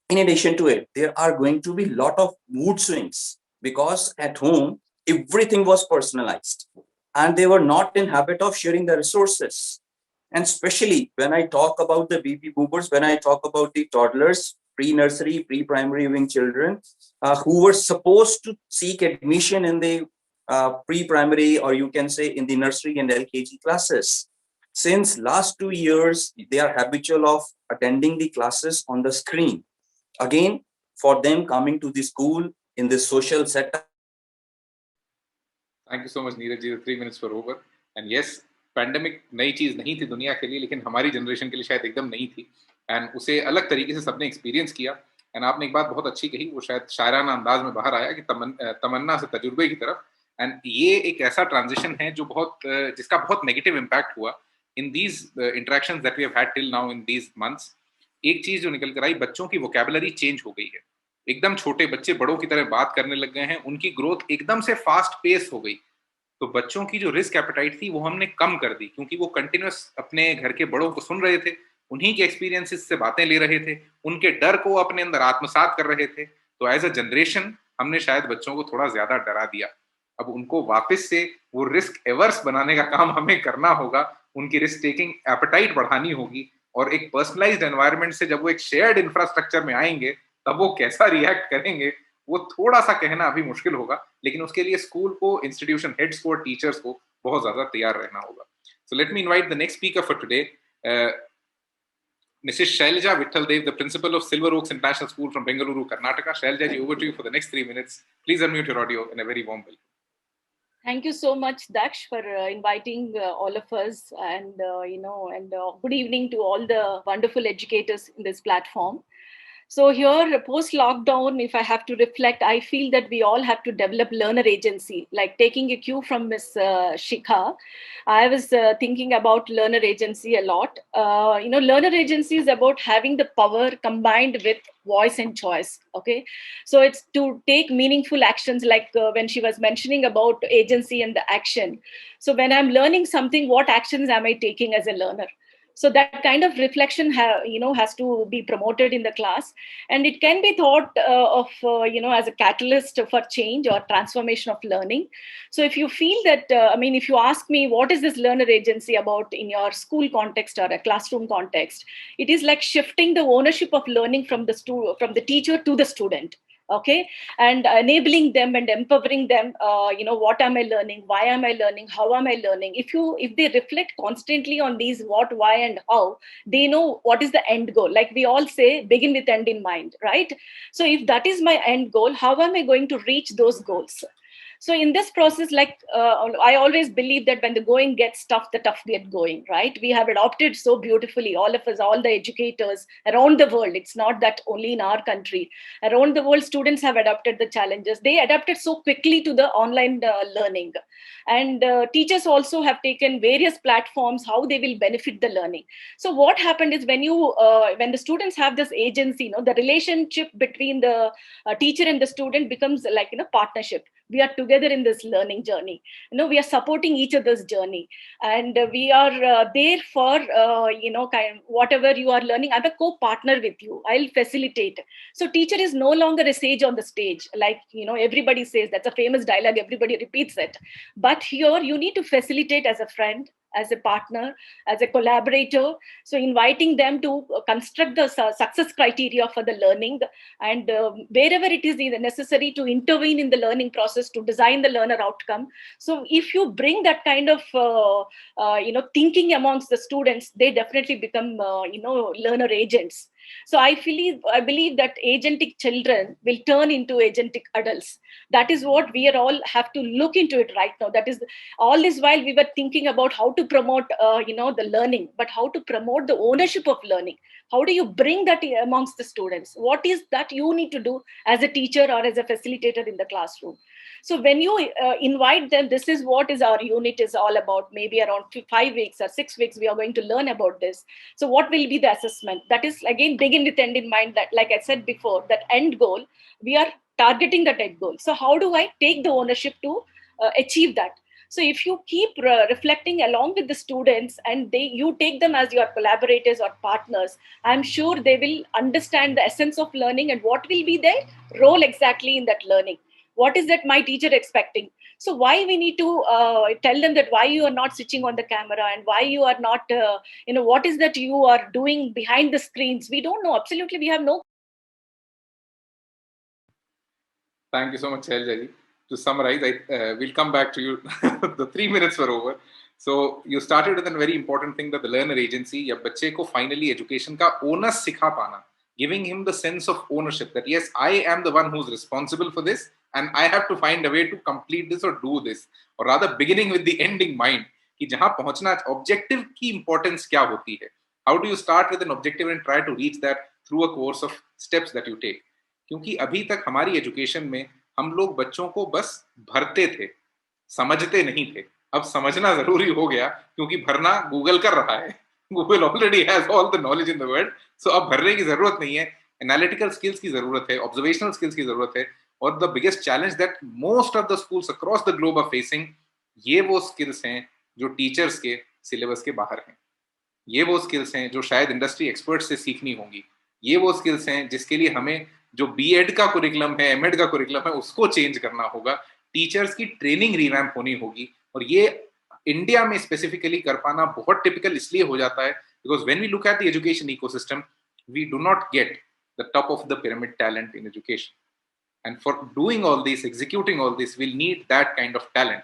F: in addition to it, there are going to be a lot of mood swings because at home, everything was personalized and they were not in habit of sharing the resources. And especially when I talk about the baby boomers, when I talk about the toddlers, pre-nursery, pre-primary young children who were supposed to seek admission in the pre-primary, or you can say in the nursery and LKG classes. Since last 2 years, they are habitual of attending the classes on the screen. Again, for them coming to the school in this social setup.
A: Thank you so much, Neeraj ji. The 3 minutes were over. And yes, pandemic नई चीज नहीं थी दुनिया के लिए, लेकिन हमारी generation के लिए शायद एकदम नई थी एंड उसे अलग तरीके से सबने एक्सपीरियंस किया. एंड आपने एक बात बहुत अच्छी कही, वो शायद शायराना अंदाज में बाहर आया कि तमन्ना से तजुर्बे की तरफ. एंड ये एक ऐसा ट्रांजिशन है जो जिसका बहुत नेगेटिव इम्पैक्ट हुआ in these interactions that we have had till now in these months. एक चीज जो निकल कर आई, बच्चों की वोकैबुलरी चेंज हो गई है. एकदम छोटे बच्चे बड़ों की तरह बात करने लग गए हैं, उनकी ग्रोथ एकदम से फास्ट पेस हो गई. तो बच्चों की जो रिस्क एपेटाइट थी वो हमने कम कर दी, क्योंकि वो कंटिन्यूस अपने घर के बड़ों को सुन रहे थे, उन्हीं के एक्सपीरियंसेस से बातें ले रहे थे, उनके डर को अपने अंदर आत्मसात कर रहे थे. तो एज अ जनरेशन हमने शायद बच्चों को थोड़ा ज्यादा डरा दिया. अब उनको वापस से वो रिस्क एवर्स बनाने का काम हमें करना होगा, उनकी रिस्क टेकिंग एपेटाइट बढ़ानी होगी. और एक पर्सनलाइज्ड एनवायरनमेंट से जब वो एक शेयर्ड इंफ्रास्ट्रक्चर में आएंगे, तब वो कैसा रिएक्ट करेंगे वो थोड़ा सा कहना अभी मुश्किल होगा. लेकिन उसके लिए स्कूल को, इंस्टीट्यूशन हेड्स को, टीचर्स को बहुत ज्यादा तैयार रहना होगा. So let me invite the next speaker for today, Mrs. Shailja Vittaldev, the principal of Silver Oaks International School from Bengaluru, Karnataka. Shailja ji, over to you for the next 3 minutes. Please unmute your audio and a very warm welcome.
E: Thank you so much, Daksh, for inviting all of us, and good evening to all the wonderful educators in this platform. So here, post-lockdown, if I have to reflect, I feel that we all have to develop learner agency. Like taking a cue from Ms. Shikha, I was thinking about learner agency a lot. Learner agency is about having the power combined with voice and choice. Okay, so it's to take meaningful actions, like when she was mentioning about agency and the action. So when I'm learning something, what actions am I taking as a learner? So that kind of reflection has to be promoted in the class, and it can be thought of as a catalyst for change or transformation of learning. So if you feel that if you ask me what is this learner agency about in your school context or a classroom context, it is like shifting the ownership of learning from the teacher to the student. Okay, and enabling them and empowering them. What am I learning? Why am I learning? How am I learning? If they reflect constantly on these what, why, and how, they know what is the end goal. Like we all say, begin with end in mind, right? So if that is my end goal, how am I going to reach those goals? So in this process, I always believe that when the going gets tough, the tough get going, right? We have adopted so beautifully, all of us, all the educators around the world. It's not that only in our country. Around the world, students have adopted the challenges. They adapted so quickly to the online learning. And teachers also have taken various platforms, how they will benefit the learning. So what happened is when the students have this agency, the relationship between the teacher and the student becomes like, partnership. We are together in this learning journey. We are supporting each other's journey, and we are there for whatever you are learning. I'm a co-partner with you. I'll facilitate. So teacher is no longer a sage on the stage, like everybody says. That's a famous dialogue. Everybody repeats it. But here you need to facilitate as a friend, as a partner, as a collaborator. So inviting them to construct the success criteria for the learning, and wherever it is necessary to intervene in the learning process to design the learner outcome. So if you bring that kind of thinking amongst the students, they definitely become learner agents. So I believe that agentic children will turn into agentic adults. That is what we are all have to look into it right now. That is, all this while we were thinking about how to promote the learning, but how to promote the ownership of learning. How do you bring that amongst the students? What is that you need to do as a teacher or as a facilitator in the classroom? So when you invite them, this is what is our unit is all about. Maybe around 5 weeks or 6 weeks, we are going to learn about this. So what will be the assessment? That is, again, begin with end in mind. That, like I said before, that end goal, we are targeting that end goal. So how do I take the ownership to achieve that? So if you keep reflecting along with the students and you take them as your collaborators or partners, I'm sure they will understand the essence of learning and what will be their role exactly in that learning. What is that my teacher expecting? So why we need to tell them that why you are not switching on the camera and why you are not, what is that you are doing behind the screens? We don't know. Absolutely, we have no.
A: Thank you so much, Shailaja. To summarize, we'll come back to you. The 3 minutes were over. So you started with a very important thing, that the learner agency या बच्चे को finally education का onus सिखा पाना, giving him the sense of ownership that yes, I am the one who's responsible for this and I have to find a way to complete this or do this, or rather beginning with the end in mind कि जहाँ पहुँचना, objective की importance क्या होती है. How do you start with an objective and try to reach that through a course of steps that you take? क्योंकि अभी तक हमारी एजुकेशन में हम लोग बच्चों को बस भरते थे, समझते नहीं थे. अब समझना जरूरी हो गया क्योंकि भरना गूगल कर रहा है. Google already has all the knowledge in the world. So अब भरने की जरूरत नहीं है. एनालिटिकल स्किल्स की जरूरत है, ऑब्जर्वेशनल स्किल्स की जरूरत है. और the biggest challenge that most of the schools across the globe are facing, ये वो स्किल्स हैं जो टीचर्स के सिलेबस के बाहर हैं. ये वो स्किल्स हैं जो शायद इंडस्ट्री एक्सपर्ट्स से सीखनी होंगी. ये वो स्किल्स हैं जिसके लिए हमें जो बीएड का कुरिकुलम है, एमएड का कुरिकुलम है, उसको चेंज करना होगा. टीचर्स की ट्रेनिंग रिवैम्प होनी होगी. और ये इंडिया में स्पेसिफिकली कर पाना बहुत टिपिकल इसलिए हो जाता है because when we look at the education ecosystem, we do not get the top of the pyramid talent in education. And for doing all this, executing all this, will need that kind of talent.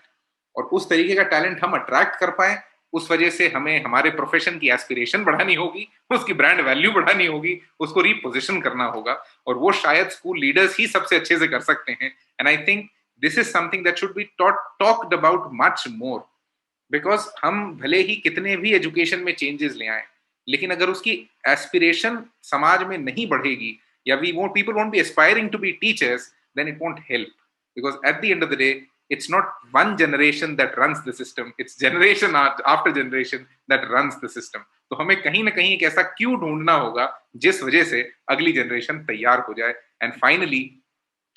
A: और उस तरीके का talent हम attract कर पाए, उस वजह से हमें हमारे प्रोफेशन की एस्पिरेशन बढ़ानी होगी, उसकी ब्रांड वैल्यू बढ़ानी होगी, उसको रीपोजिशन करना होगा. और वो शायद स्कूल लीडर्स ही सबसे अच्छे से कर सकते हैं. And I think this is something that should be talked about much more. Because हम भले ही कितने भी एजुकेशन में चेंजेस ले आए, लेकिन अगर उसकी एस्पिरेशन समाज में नहीं बढ़ेगी, या people won't be aspiring to be teachers, then it won't help. Because at the end of the day, it's not one generation that runs the system, it's generation after generation that runs the system. तो हमें कहीं ना कहीं एक ऐसा Q ढूंढना होगा जिस वजह से अगली जनरेशन तैयार हो जाए. And finally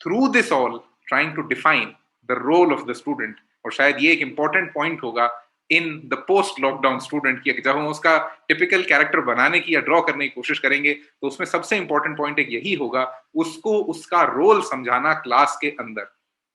A: through this all trying to define the role of the student. और शायद ये एक इंपॉर्टेंट पॉइंट होगा in the post lockdown student की. जब हम उसका टिपिकल कैरेक्टर बनाने की या ड्रॉ करने की कोशिश करेंगे तो उसमें सबसे इंपॉर्टेंट पॉइंट एक यही होगा, उसको उसका रोल समझाना क्लास के अंदर,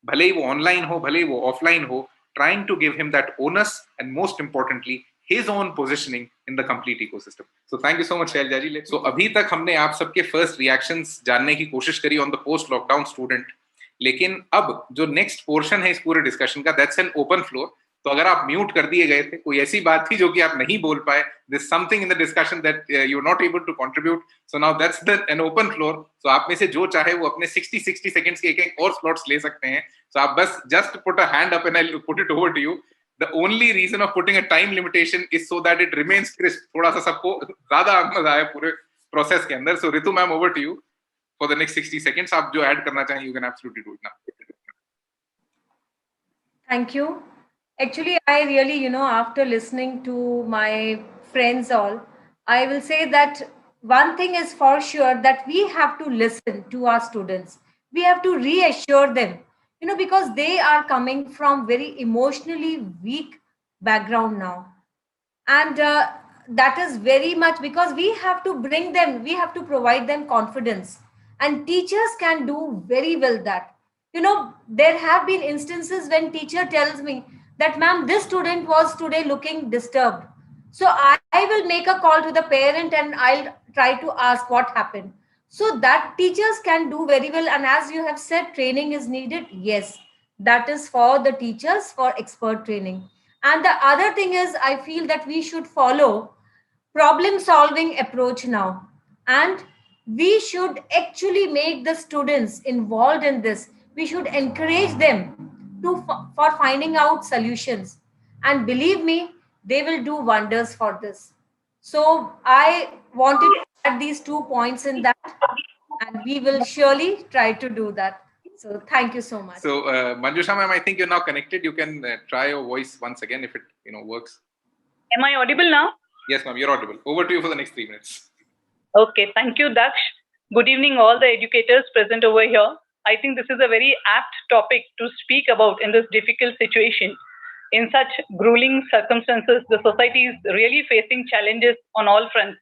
A: भले ही वो ऑनलाइन हो, भले ही वो ऑफलाइन हो, trying to give him that onus and most importantly his own positioning in the complete ecosystem. So thank you so much Shailaja ji. So अभी तक हमने आप सबके first reactions जानने की कोशिश करी on the post lockdown student, लेकिन अब जो नेक्स्ट पोर्शन है इस पूरे डिस्कशन का, दैट्स एन ओपन फ्लोर. तो अगर आप म्यूट कर दिए गए थे, कोई ऐसी बात थी जो कि आप नहीं बोल पाए, this something in the discussion that you are not able to contribute, so now that's an open floor. So आप में से जो चाहे वो अपने 60 सेकंड्स के एक और स्लॉट्स ले सकते हैं. सो आप बस just put a hand up and I will put it over to you. The only reason of putting a time limitation is so that it remains crisp. थोड़ा सा सबको ज्यादा मजा आए पूरे प्रोसेस के अंदर. So Ritu ma'am, over to you for the next 60 seconds. आप जो ऐड करना चाहें, you can absolutely do it now.
B: Thank you. Actually, I really, after listening to my friends all, I will say that one thing is for sure, that we have to listen to our students. We have to reassure them, because they are coming from very emotionally weak background now. And that is very much because we have to bring them, we have to provide them confidence. And teachers can do very well that. There have been instances when teacher tells me that, ma'am, this student was today looking disturbed. So I will make a call to the parent and I'll try to ask what happened. So that teachers can do very well. And as you have said, training is needed. Yes, that is for the teachers, for expert training. And the other thing is, I feel that we should follow problem solving approach now. And we should actually make the students involved in this. We should encourage them for finding out solutions, and believe me, they will do wonders for this. So I wanted to add these 2 points in that, and we will surely try to do that. So thank you so much.
A: So Manjusha ma'am, I think you're now connected. You can try your voice once again if it works.
G: Am I audible now?
A: Yes ma'am, you're audible. Over to you for the next 3 minutes.
G: Okay, thank you Daksh. Good evening all the educators present over here. I think this is a very apt topic to speak about in this difficult situation. In such grueling circumstances, the society is really facing challenges on all fronts,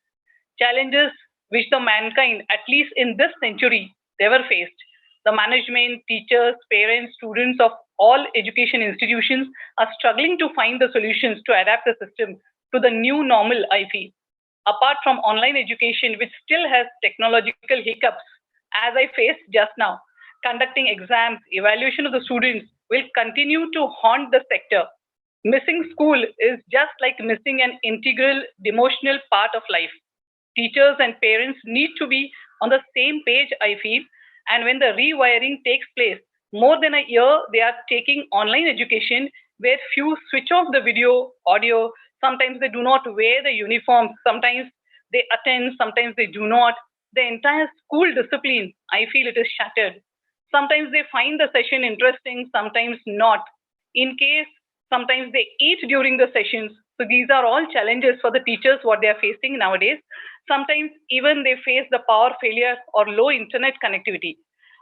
G: challenges which the mankind, at least in this century, never faced. The management, teachers, parents, students of all education institutions are struggling to find the solutions to adapt the system to the new normal, I feel. Apart from online education, which still has technological hiccups, as I faced just now, conducting exams, evaluation of the students will continue to haunt the sector. Missing school is just like missing an integral emotional part of life. Teachers and parents need to be on the same page, I feel. And when the rewiring takes place, more than a year, they are taking online education where few switch off the video, audio. Sometimes they do not wear the uniform. Sometimes they attend, sometimes they do not. The entire school discipline, I feel it is shattered. Sometimes they find the session interesting, sometimes not. In case, sometimes they eat during the sessions. So these are all challenges for the teachers, what they are facing nowadays. Sometimes even they face the power failure or low internet connectivity.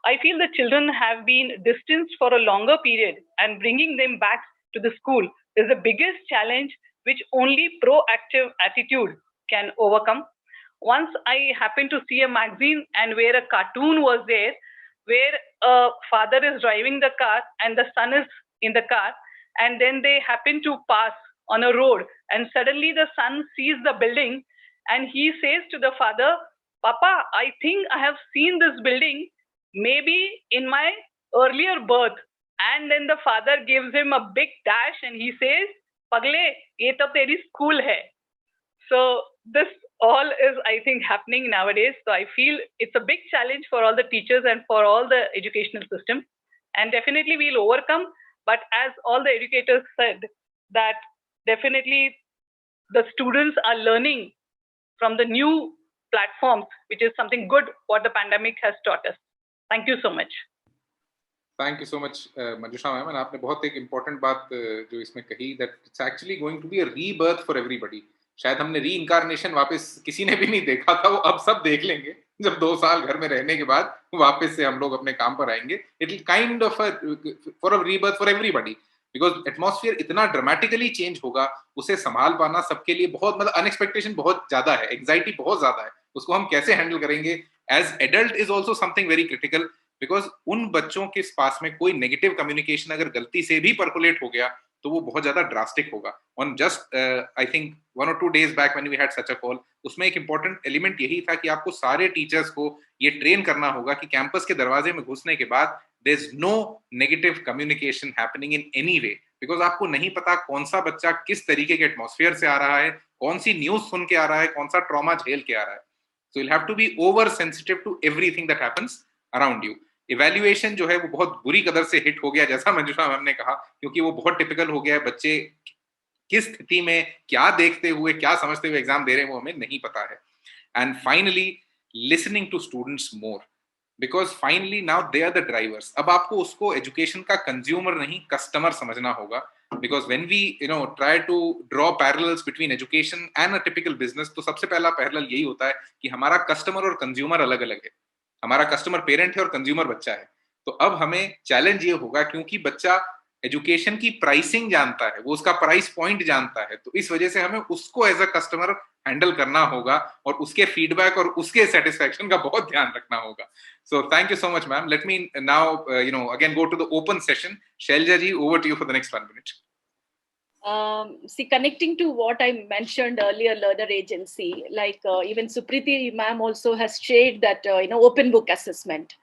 G: I feel the children have been distanced for a longer period, and bringing them back to the school is the biggest challenge which only proactive attitude can overcome. Once I happened to see a magazine and where a cartoon was there, where a father is driving the car and the son is in the car, and then they happen to pass on a road, and suddenly the son sees the building and he says to the father, Papa, I think I have seen this building maybe in my earlier birth. And then the father gives him a big dash and he says, Pagle, ye to teri school hai. So this all is, I think, happening nowadays. So I feel it's a big challenge for all the teachers and for all the educational system. And definitely we'll overcome. But as all the educators said, that definitely the students are learning from the new platforms, which is something good what the pandemic has taught us. Thank you so much.
A: Thank you so much, Manjusha ma'am. And आपने बहुत एक important बात जो इसमें कही, that it's actually going to be a rebirth for everybody. शायद हमने reincarnation वापस किसी ने भी नहीं देखा था, वो अब सब देख लेंगे जब 2 साल घर में रहने के बाद वापस से हम लोग अपने काम पर आएंगे. It will kind of for a rebirth for everybody. Because atmosphere इतना ड्रामेटिकली चेंज होगा, उसे संभाल पाना सबके लिए बहुत मतलब अनएक्सपेक्टेशन बहुत ज्यादा है, एंग्जाइटी बहुत ज्यादा है. उसको हम कैसे हैंडल करेंगे as adult is also something very critical. Because उन बच्चों के पास में कोई नेगेटिव कम्युनिकेशन अगर गलती से भी परकुलेट हो गया तो वो बहुत ज्यादा ड्रास्टिक होगा. On just I think 1 or 2 days back when we had such a call, उसमें एक इंपॉर्टेंट एलिमेंट यही था कि आपको सारे टीचर्स को ये ट्रेन करना होगा कि कैंपस के दरवाजे में घुसने के बाद there's no negative communication happening in any way, because आपको नहीं पता कौन सा बच्चा किस तरीके के एटमॉस्फेयर से आ रहा है, कौन सी न्यूज सुन के आ रहा है, कौन सा ट्रॉमा झेल के आ रहा है. So you'll have to be over sensitive to everything that happens around you. Evaluation जो है वो बहुत बुरी कदर से हिट हो गया, जैसा मंजूषा मैम ने कहा, क्योंकि वो बहुत टिपिकल हो गया है. बच्चे किस स्थिति में क्या देखते हुए क्या समझते हुए एग्जाम दे रहे हैं वो हमें नहीं पता है. And finally listening to students more, because finally now they are the drivers. अब आपको उसको एजुकेशन का कंज्यूमर नहीं कस्टमर समझना होगा. Because when we try to draw parallels between education and a typical business, तो सबसे पहला पैरेलल यही होता है कि हमारा कस्टमर और कंज्यूमर अलग अलग है. हमारा कस्टमर पेरेंट है और कंज्यूमर बच्चा है. तो अब हमें चैलेंज ये होगा, क्योंकि बच्चा एजुकेशन की प्राइसिंग जानता है, वो उसका प्राइस पॉइंट जानता है, तो इस वजह से हमें उसको एज अ कस्टमर हैंडल करना होगा और उसके फीडबैक और उसके सेटिस्फैक्शन का बहुत ध्यान रखना होगा. So thank you so much, ma'am. Let me now, again go to the open session. Shailja ji, over to you for the next 1 minute.
E: See, connecting to what I mentioned earlier, learner agency, like even Supriti ma'am also has shared that, open book assessment.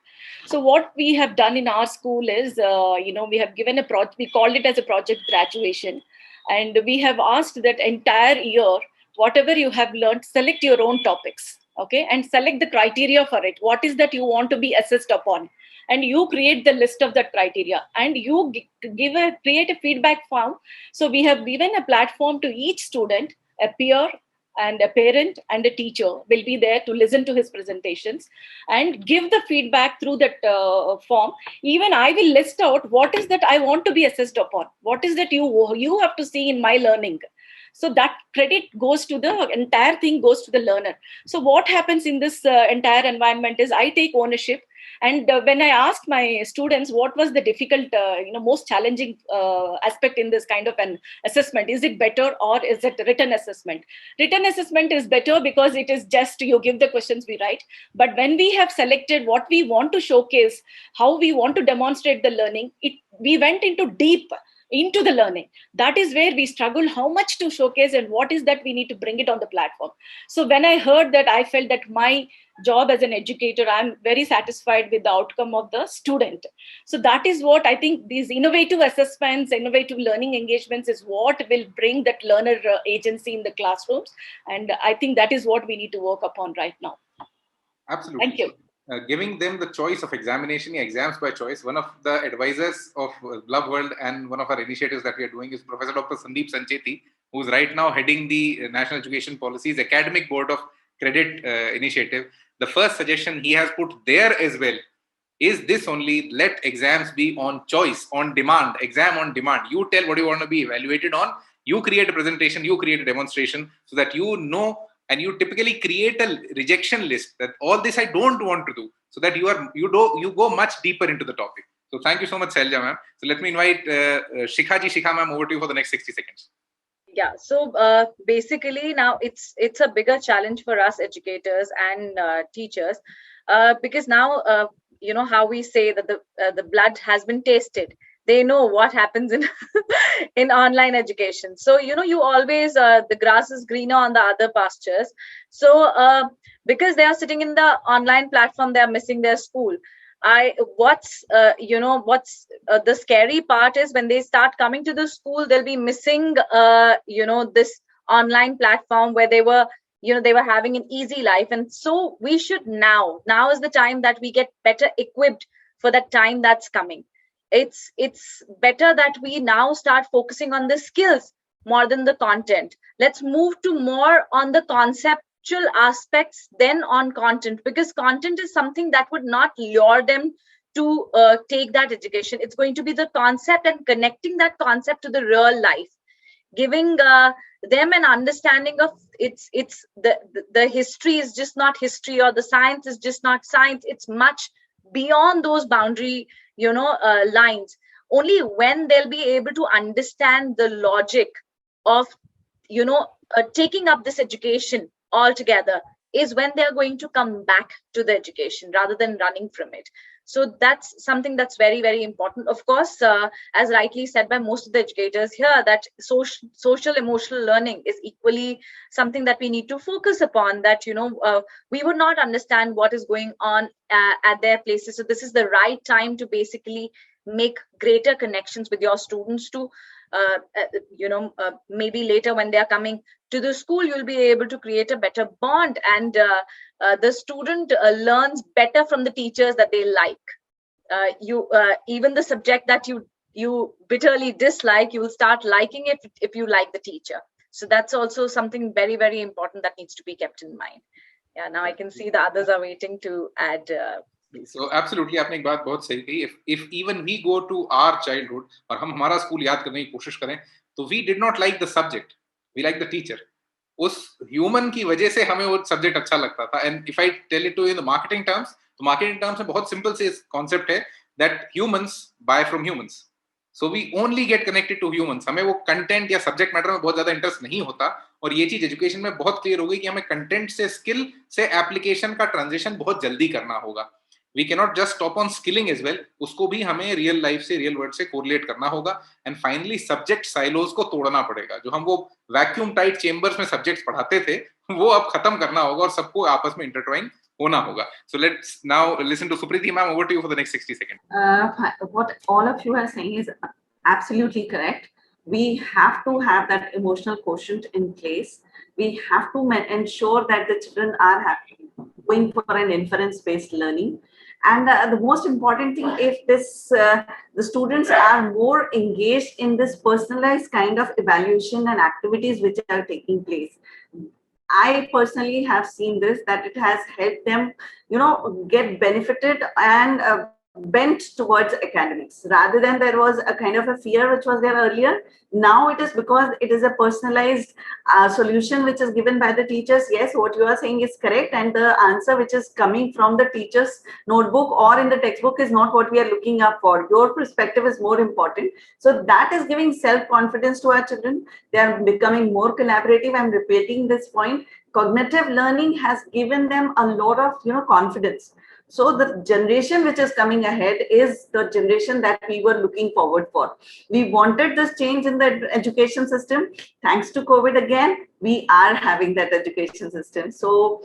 E: So what we have done in our school is, we have given a project, we called it as a project graduation. And we have asked that entire year, whatever you have learned, select your own topics. Okay, and select the criteria for it. What is that you want to be assessed upon? And you create the list of that criteria and you create a feedback form. So we have given a platform to each student, a peer and a parent and a teacher will be there to listen to his presentations and give the feedback through that form. Even I will list out what is that I want to be assessed upon. What is that you have to see in my learning. So that credit goes to the entire thing goes to the learner. So what happens in this entire environment is I take ownership
H: And when I asked my students what was the difficult, most challenging aspect in this kind of an assessment, is it better or is it written assessment? Written assessment is better because it is just you give the questions, we write. But when we have selected what we want to showcase, how we want to demonstrate the learning, we went deep into the learning. That is where we struggle how much to showcase and what is that we need to bring it on the platform. So when I heard that, I felt that my job as an educator, I'm very satisfied with the outcome of the student. So that is what I think these innovative assessments, innovative learning engagements is what will bring that learner agency in the classrooms. And I think that is what we need to work upon right now.
A: Absolutely.
H: Thank you.
A: Giving them the choice of examination, exams by choice. One of the advisors of Blub World and one of our initiatives that we are doing is Professor Dr. Sandeep Sancheti, who's right now heading the National Education Policy's Academic Board of Credit initiative. The first suggestion he has put there as well is this only: let exams be on choice, on demand, exam on demand. You tell what you want to be evaluated on, you create a presentation, you create a demonstration, so that you know. And you typically create a rejection list that all this I don't want to do, so that you go much deeper into the topic. So thank you so much, Selja ma'am. So let me invite Shikha ma'am over to you for the next 60 seconds.
D: Yeah, so basically now it's a bigger challenge for us educators and teachers, because now how we say that the blood has been tasted. They know what happens in in online education. So you always the grass is greener on the other pastures. So because they are sitting in the online platform, they are missing their school. What's the scary part is when they start coming to the school, they'll be missing this online platform where they were having an easy life. And so we should now is the time that we get better equipped for that time that's coming. It's better that we now start focusing on the skills more than the content. Let's move to more on the conceptual aspects than on content, because content is something that would not lure them to take that education. It's going to be the concept and connecting that concept to the real life, giving them an understanding of it's the history is just not history, or the science is just not science. It's much beyond those boundary lines. Only when they'll be able to understand the logic of taking up this education altogether is when they're going to come back to the education rather than running from it. So that's something that's very, very important. Of course, as rightly said by most of the educators here, that social emotional learning is equally something that we need to focus upon, that we would not understand what is going on at their places. So this is the right time to basically make greater connections with your students to maybe later when they are coming to the school, you'll be able to create a better bond, and the student learns better from the teachers that they like. Even the subject that you bitterly dislike, you will start liking it if you like the teacher. So that's also something very, very important that needs to be kept in mind. Yeah, now I can see the others are waiting to add.
A: So absolutely, आपने एक बात बहुत सही कही. If even we go to our childhood और हम हमारा school याद करने की कोशिश करें, तो we did not like the subject, we like the teacher. उस human की वजह से हमें वो subject अच्छा लगता था. And if I tell it to you in the marketing terms, तो marketing terms में बहुत simple से concept है that humans buy from humans. So we only get connected to humans. हमें वो content या subject matter में बहुत ज़्यादा interest नहीं होता. और ये चीज education में बहुत clear हो गई कि हमें content से skill से application का transition बहुत जल्दी करना होगा. We cannot just stop on skilling as well. उसको भी हमें real life से real world से correlate करना होगा. And finally subject silos को तोड़ना पड़ेगा. जो हम वो vacuum tight chambers में subjects पढ़ाते थे, वो अब खत्म करना होगा और सबको आपस में intertwine होना होगा. So let's now listen to Supriti ma'am. Over to you for the next 60 seconds.
C: What all of you are saying is absolutely correct. We have to have that emotional quotient in place. We have to ensure that the children are going for an inference-based learning. And the most important thing, if the students are more engaged in this personalized kind of evaluation and activities which are taking place, I personally have seen this, that it has helped them, get benefited and bent towards academics rather than there was a kind of a fear which was there earlier. Now it is because it is a personalized solution which is given by the teachers. Yes, what you are saying is correct, and the answer which is coming from the teacher's notebook or in the textbook is not what we are looking up for. Your perspective is more important. So that is giving self-confidence to our children. They are becoming more collaborative. I'm repeating this point. Cognitive learning has given them a lot of confidence. So the generation which is coming ahead is the generation that we were looking forward for. We wanted this change in the education system. Thanks to COVID again, we are having that education system. So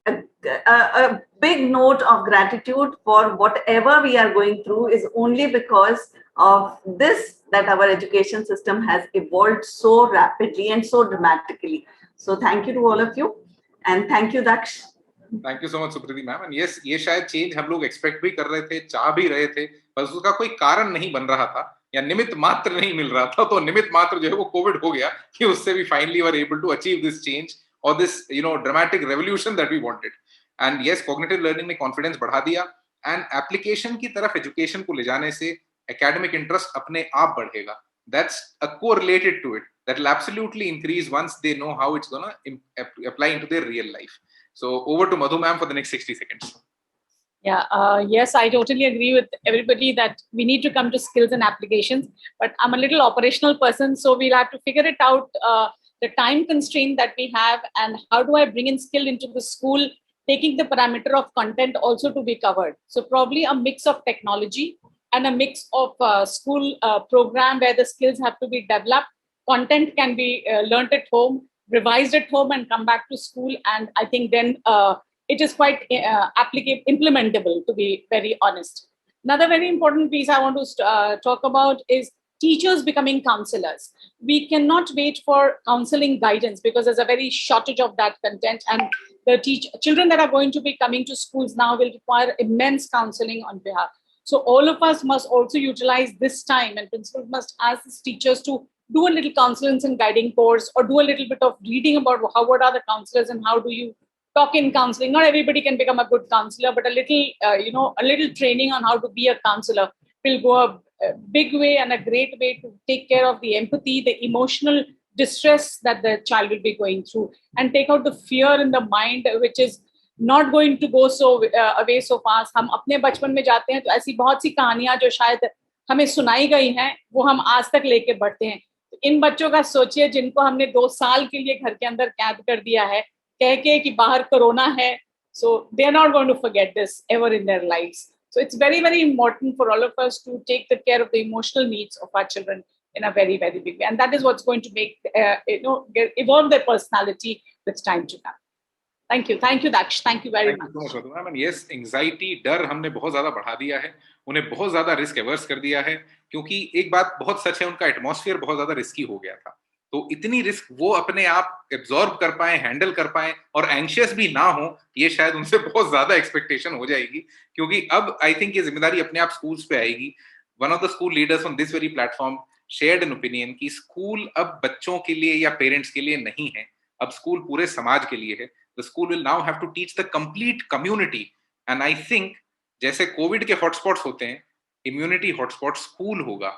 C: a big note of gratitude for whatever we are going through is only because of this, that our education system has evolved so rapidly and so dramatically. So thank you to all of you. And thank you, Daksh.
A: Thank you so much Supriti ma'am. And yes, ये शायद change हम लोग expect भी कर रहे थे, चाह भी रहे थे, बस उसका कोई कारण नहीं बन रहा था या निमित्त मात्र नहीं मिल रहा था. तो निमित्त मात्र जो है वो कोविड हो गया कि उससे भी finally were able to achieve this change और this dramatic revolution that we wanted. And yes, cognitive learning ने कॉन्फिडेंस बढ़ा दिया एंड एप्लीकेशन की तरफ एजुकेशन को ले जाने से एकेडमिक इंटरेस्ट अपने आप बढ़ेगा. That's a correlated to it. That will absolutely increase once they know how it's going to apply into their real life. So over to Madhu ma'am for the next 60 seconds.
E: Yeah, yes, I totally agree with everybody that we need to come to skills and applications. But I'm a little operational person, so we'll have to figure it out, the time constraint that we have, and how do I bring in skill into the school, taking the parameter of content also to be covered. So probably a mix of technology and a mix of school program where the skills have to be developed. Content can be learnt at home, revised at home, and come back to school. And I think then it is quite implementable, to be very honest. Another very important piece I want to talk about is teachers becoming counselors. We cannot wait for counseling guidance because there's a very shortage of that content. And the children that are going to be coming to schools now will require immense counseling on behalf. So all of us must also utilize this time, and principals must ask these teachers to do a little counseling and guiding course, or do a little bit of reading about what are the counselors and how do you talk in counseling. Not everybody can become a good counselor, but a little training on how to be a counselor will go a big way and a great way to take care of the empathy, the emotional distress that the child will be going through, and take out the fear in the mind, which is not going to go so away so fast. हम अपने बचपन में जाते हैं तो ऐसी बहुत सी कहानियां जो शायद हमें सुनाई गई हैं वो हम आज तक लेके बढ़ते हैं. तो इन बच्चों का सोचिए जिनको हमने 2 साल के लिए घर के अंदर कैद कर दिया है कह के कि बाहर कोरोना है. So they are not going to forget this ever in their lives. So it's very, very important for all of us to take the care of the emotional needs of our children in a very, very big way. And that is what's going to make, evolve their personality with time to come. Thank you, Daksh. Thank you very much.
A: Thank you so much, Madhu. Yes, anxiety, डर हमने बहुत ज्यादा बढ़ा दिया है, उन्हें बहुत ज्यादा रिस्क एवर्स कर दिया है, क्योंकि एक बात बहुत सच है, उनका एटमॉस्फेयर बहुत ज्यादा रिस्की हो गया था. तो इतनी रिस्क वो अपने आप एब्जॉर्ब कर पाए, हैंडल कर पाए और एंशियस भी ना हो, ये शायद उनसे बहुत ज्यादा एक्सपेक्टेशन हो जाएगी. क्योंकि अब आई थिंक ये जिम्मेदारी अपने आप स्कूल्स पे आएगी. One of the school leaders on this very platform shared an opinion कि स्कूल अब बच्चों के लिए या पेरेंट्स के लिए नहीं है, अब स्कूल पूरे समाज के लिए है. The school will now have to teach the complete community. And I think जैसे कोविड के हॉटस्पॉट्स होते हैं, इम्यूनिटी हॉटस्पॉट स्कूल होगा,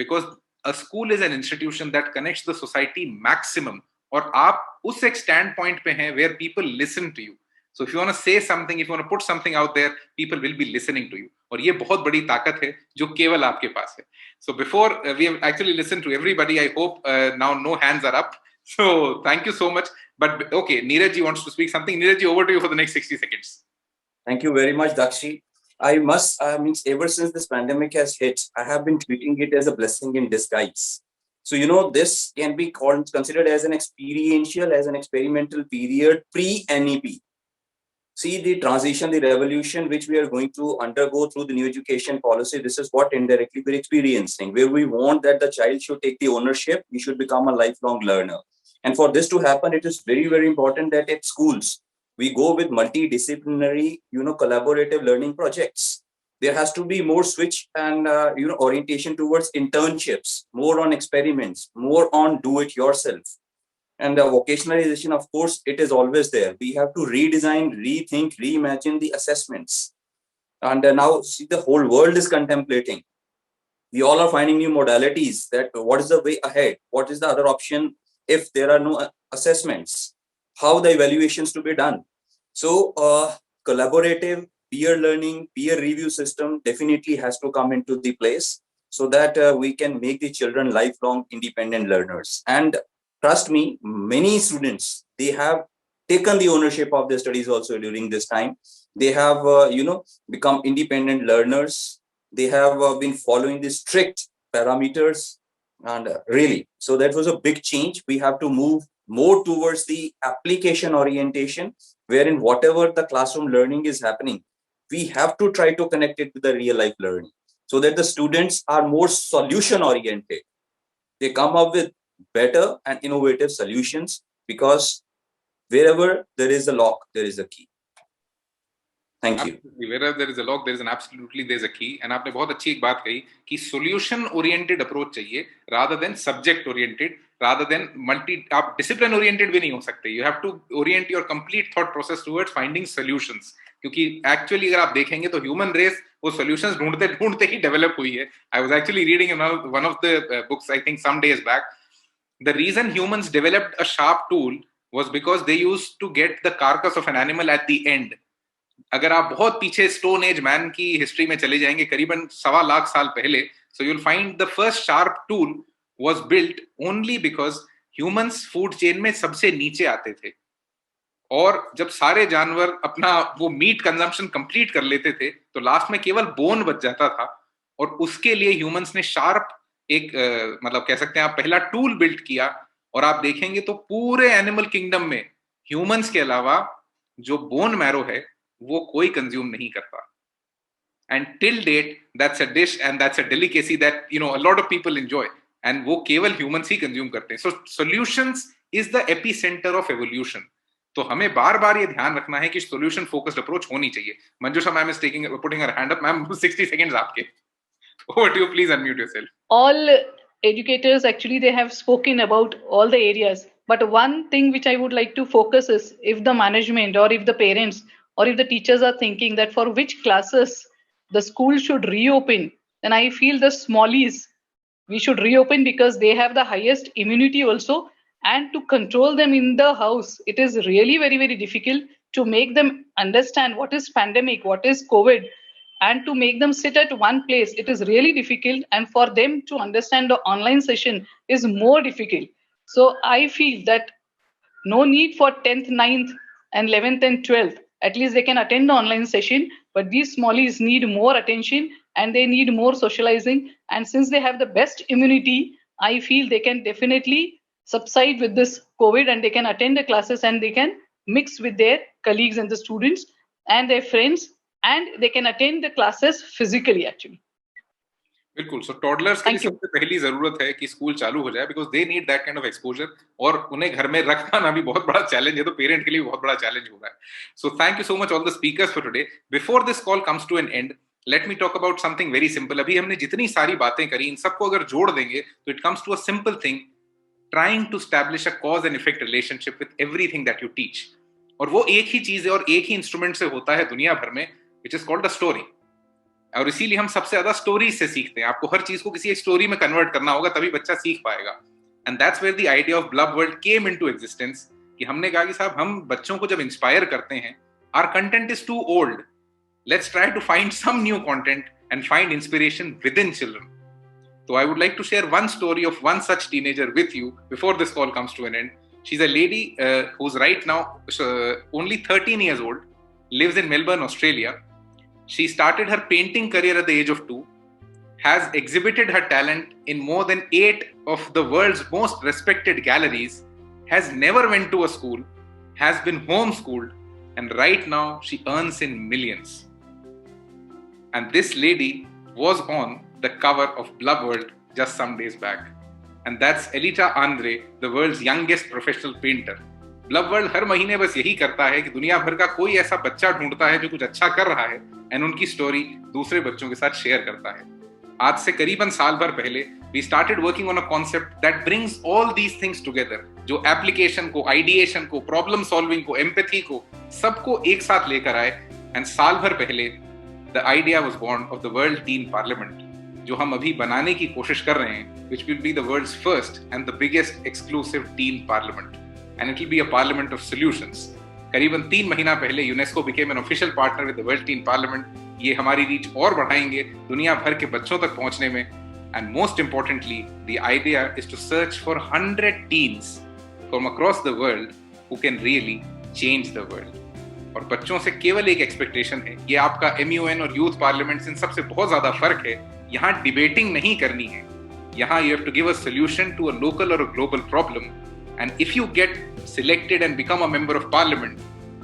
A: because a school is an institution that connects the society maximum. और आप उस एक स्टैंड पॉइंट पे हैं where people listen to you. So if you want to say something, if you want to put something out there, people will be listening to you. और ये बहुत बड़ी ताकत है जो केवल आपके पास है. So before we have actually listened to everybody, I hope now no hands are up. So thank you so much. But okay, Neeraj ji wants to speak something. Neeraj ji, over to you for the next 60 seconds.
F: Thank you very much, Dakshi. I mean, ever since this pandemic has hit, I have been treating it as a blessing in disguise. So, this can be considered as an experiential, as an experimental period pre-NEP. See the transition, the revolution which we are going to undergo through the new education policy. This is what indirectly we're experiencing, where we want that the child should take the ownership. He should become a lifelong learner. And for this to happen, it is very, very important that at schools, we go with multidisciplinary, collaborative learning projects. There has to be more switch and, orientation towards internships, more on experiments, more on do it yourself. And the vocationalization, of course, it is always there. We have to redesign, rethink, reimagine the assessments. And now see, the whole world is contemplating. We all are finding new modalities, that what is the way ahead, what is the other option if there are no assessments, how the evaluations to be done. So collaborative peer learning, peer review system definitely has to come into the place, so that we can make the children lifelong independent learners. And trust me, many students, they have taken the ownership of their studies also during this time. They have become independent learners. They have been following the strict parameters, and really, so that was a big change. We have to move more towards the application orientation, wherein whatever the classroom learning is happening, we have to try to connect it with the real life learning, so that the students are more solution oriented. They come up with better and innovative solutions, because wherever there is a lock, there is a key. Thank you.
A: Wherever there is a lock, there is an absolutely there's a key. And आपने बहुत अच्छी एक बात कही कि solution oriented approach चाहिए rather than subject oriented, rather than आप discipline oriented भी नहीं हो सकते. You have to orient your complete thought process towards finding solutions. क्योंकि actually अगर आप देखेंगे तो human race वो solutions ढूंढते ही develop हुई है. I was actually reading in one of the books, I think some days back. The reason humans developed a sharp tool was because they used to get the carcass of an animal at the end. अगर आप बहुत पीछे stone age man की history में चले जाएंगे करीबन 1.25 लाख साल पहले, so you'll find the first sharp tool was built only because humans food chain में सबसे नीचे आते थे, और जब सारे जानवर अपना वो मीट कंजम्पशन कंप्लीट कर लेते थे तो लास्ट में केवल बोन बच जाता था, और उसके लिए ह्यूमंस ने शार्प एक मतलब कह सकते हैं आप पहला टूल बिल्ट किया. और आप देखेंगे तो पूरे एनिमल किंगडम में ह्यूमंस के अलावा जो बोन मैरो है वो कोई कंज्यूम नहीं करता. And till date that's a dish and that's a delicacy that a lot of people enjoy, and वो केवल ह्यूमंस ही कंज्यूम करते हैं. So solutions is the epicentre of evolution. तो हमें बार बार ये ध्यान रखना है कि सॉल्यूशन फोकस्ड अप्रोच होनी चाहिए. Manjusha ma'am is putting her hand up. Ma'am 60 seconds आपके. Over to you, please unmute yourself.
G: All educators actually, they have spoken about all the areas, but one thing which I would like to focus is, if the management or if the parents or if the teachers are thinking that for which classes the school should reopen, then I feel the smallies we should reopen, because they have the highest immunity also, and to control them in the house, it is really very, very difficult to make them understand what is pandemic, what is COVID, and to make them sit at one place, it is really difficult, and for them to understand the online session is more difficult. So I feel that no need for 10th, 9th and 11th and 12th. At least they can attend the online session, but these smallies need more attention and they need more socializing. And since they have the best immunity, I feel they can definitely subside with this COVID, and they can attend the classes and they can mix with their colleagues and the students and their friends, and they can attend the classes physically actually.
A: बिल्कुल. सो toddlers के लिए सबसे पहली जरूरत है कि school चालू हो जाए, because they need that kind of exposure, और उन्हें घर में रख पाना भी बहुत बड़ा चैलेंज है, तो पेरेंट के लिए बहुत बड़ा चैलेंज हो रहा है. So thank you so much all the speakers for today. Before this call comes to an end, let me talk about something very simple. अभी हमने जितनी सारी बातें करी, इन सबको अगर जोड़ देंगे तो it comes to a simple thing, trying to establish a cause and effect relationship with everything that you teach. और वो एक ही चीज है और एक ही इंस्ट्रूमेंट से होता है दुनिया भर में, which is called the story. और इसीलिए हम सबसे ज्यादा स्टोरी से सीखते हैं. आपको हर चीज को किसी एक स्टोरी में कन्वर्ट करना होगा, तभी बच्चा सीख पाएगा. And that's where the idea of blub world came into existence. कि हमने कहा कि साहब हम बच्चों को जब इंस्पायर करते हैं, our content is too old, let's try to find some new content and find inspiration within children. So I would like to share one story of one such teenager with you before this call comes to an end. She's a lady who's right now only 13 years old, lives in Melbourne, Australia. She started her painting career at the age of 2, has exhibited her talent in more than 8 of the world's most respected galleries, has never went to a school, has been homeschooled, and right now she earns in millions. And this lady was on the cover of Blub World just some days back. And that's Elita Andre, the world's youngest professional painter. Blub World हर महीने बस यही करता है कि दुनिया भर का कोई ऐसा बच्चा ढूंढता है जो कुछ अच्छा कर रहा है, एंड उनकी स्टोरी दूसरे बच्चों के साथ शेयर करता है. आज से करीबन साल भर पहले we started working on a concept that brings all these things together, जो एप्लीकेशन को, आइडिएशन को, प्रॉब्लम सॉल्विंग को, एम्पैथी को, सबको एक साथ लेकर आए. एंड साल भर पहले the idea was born of the World Teen Parliament, जो हम अभी बनाने की कोशिश कर रहे हैं, which will be the world's first and the biggest exclusive teen parliament, and it will be a parliament of solutions. करीबन 3 महीना पहले UNESCO became an official partner with the World Teen Parliament. ये हमारी रीच और बढ़ाएंगे दुनिया भर के बच्चों तक पहुंचने में. And most importantly, the idea is to search for 100 teens from across the world who can really change the world. और बच्चों से केवल एक एक्सपेक्टेशन है, ये आपका MUN और यूथ पार्लियामेंट्स इन सबसे बहुत ज्यादा फर्क है. यहाँ डिबेटिंग नहीं करनी है. यहाँ you have to give a solution to a local or a global problem. And if you get selected and become a member of parliament,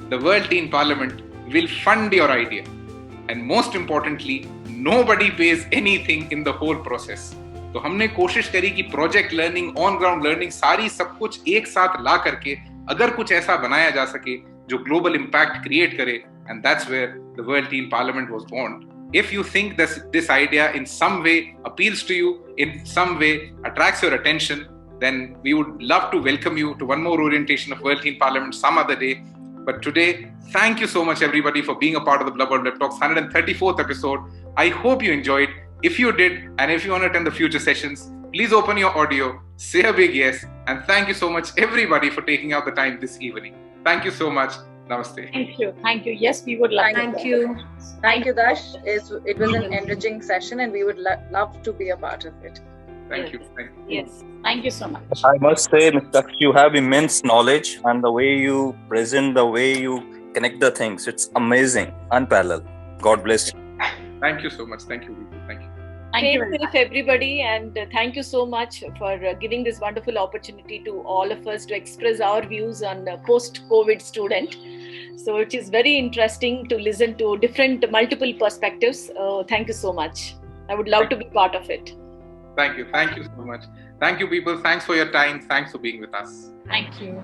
A: the World Teen Parliament will fund your idea. And most importantly, nobody pays anything in the whole process. तो हमने कोशिश करी कि project learning, on ground learning, सारी सब कुछ एक साथ ला करके अगर कुछ ऐसा बनाया जा सके जो ग्लोबल इम्पैक्ट क्रिएट करे, and that's where the World Teen Parliament was born. If you think this idea in some way appeals to you, in some way attracts your attention, then we would love to welcome you to one more orientation of World Teen Parliament some other day. But today, thank you so much everybody for being a part of the Blub World Web Talks 134th episode. I hope you enjoyed. If you did, and if you want to attend the future sessions, please open your audio, say a big yes, and thank you so much everybody for taking out the time this evening. Thank you so much. Namaste.
E: Thank you. Thank you. Yes, we would love
B: Thank you.
D: Thank you, Dash. It was an enriching session, and we would love to be a part of it.
A: Thank you. Thank you.
E: Yes. Thank you so much.
F: I must say, Mr. Daksh, you have immense knowledge, and the way you present, the way you connect the things, it's amazing, unparalleled. God bless you.
A: Thank you so much. Thank you. Thank you.
E: Thank you
H: Stay
E: very
H: safe,
E: much.
H: everybody, and thank you so much for giving this wonderful opportunity to all of us to express our views on post-COVID student. So it is very interesting to listen to multiple perspectives. Thank you so much. I would love to be part of it.
A: Thank you. Thank you so much. Thank you, people. Thanks for your time. Thanks for being with us.
E: Thank you.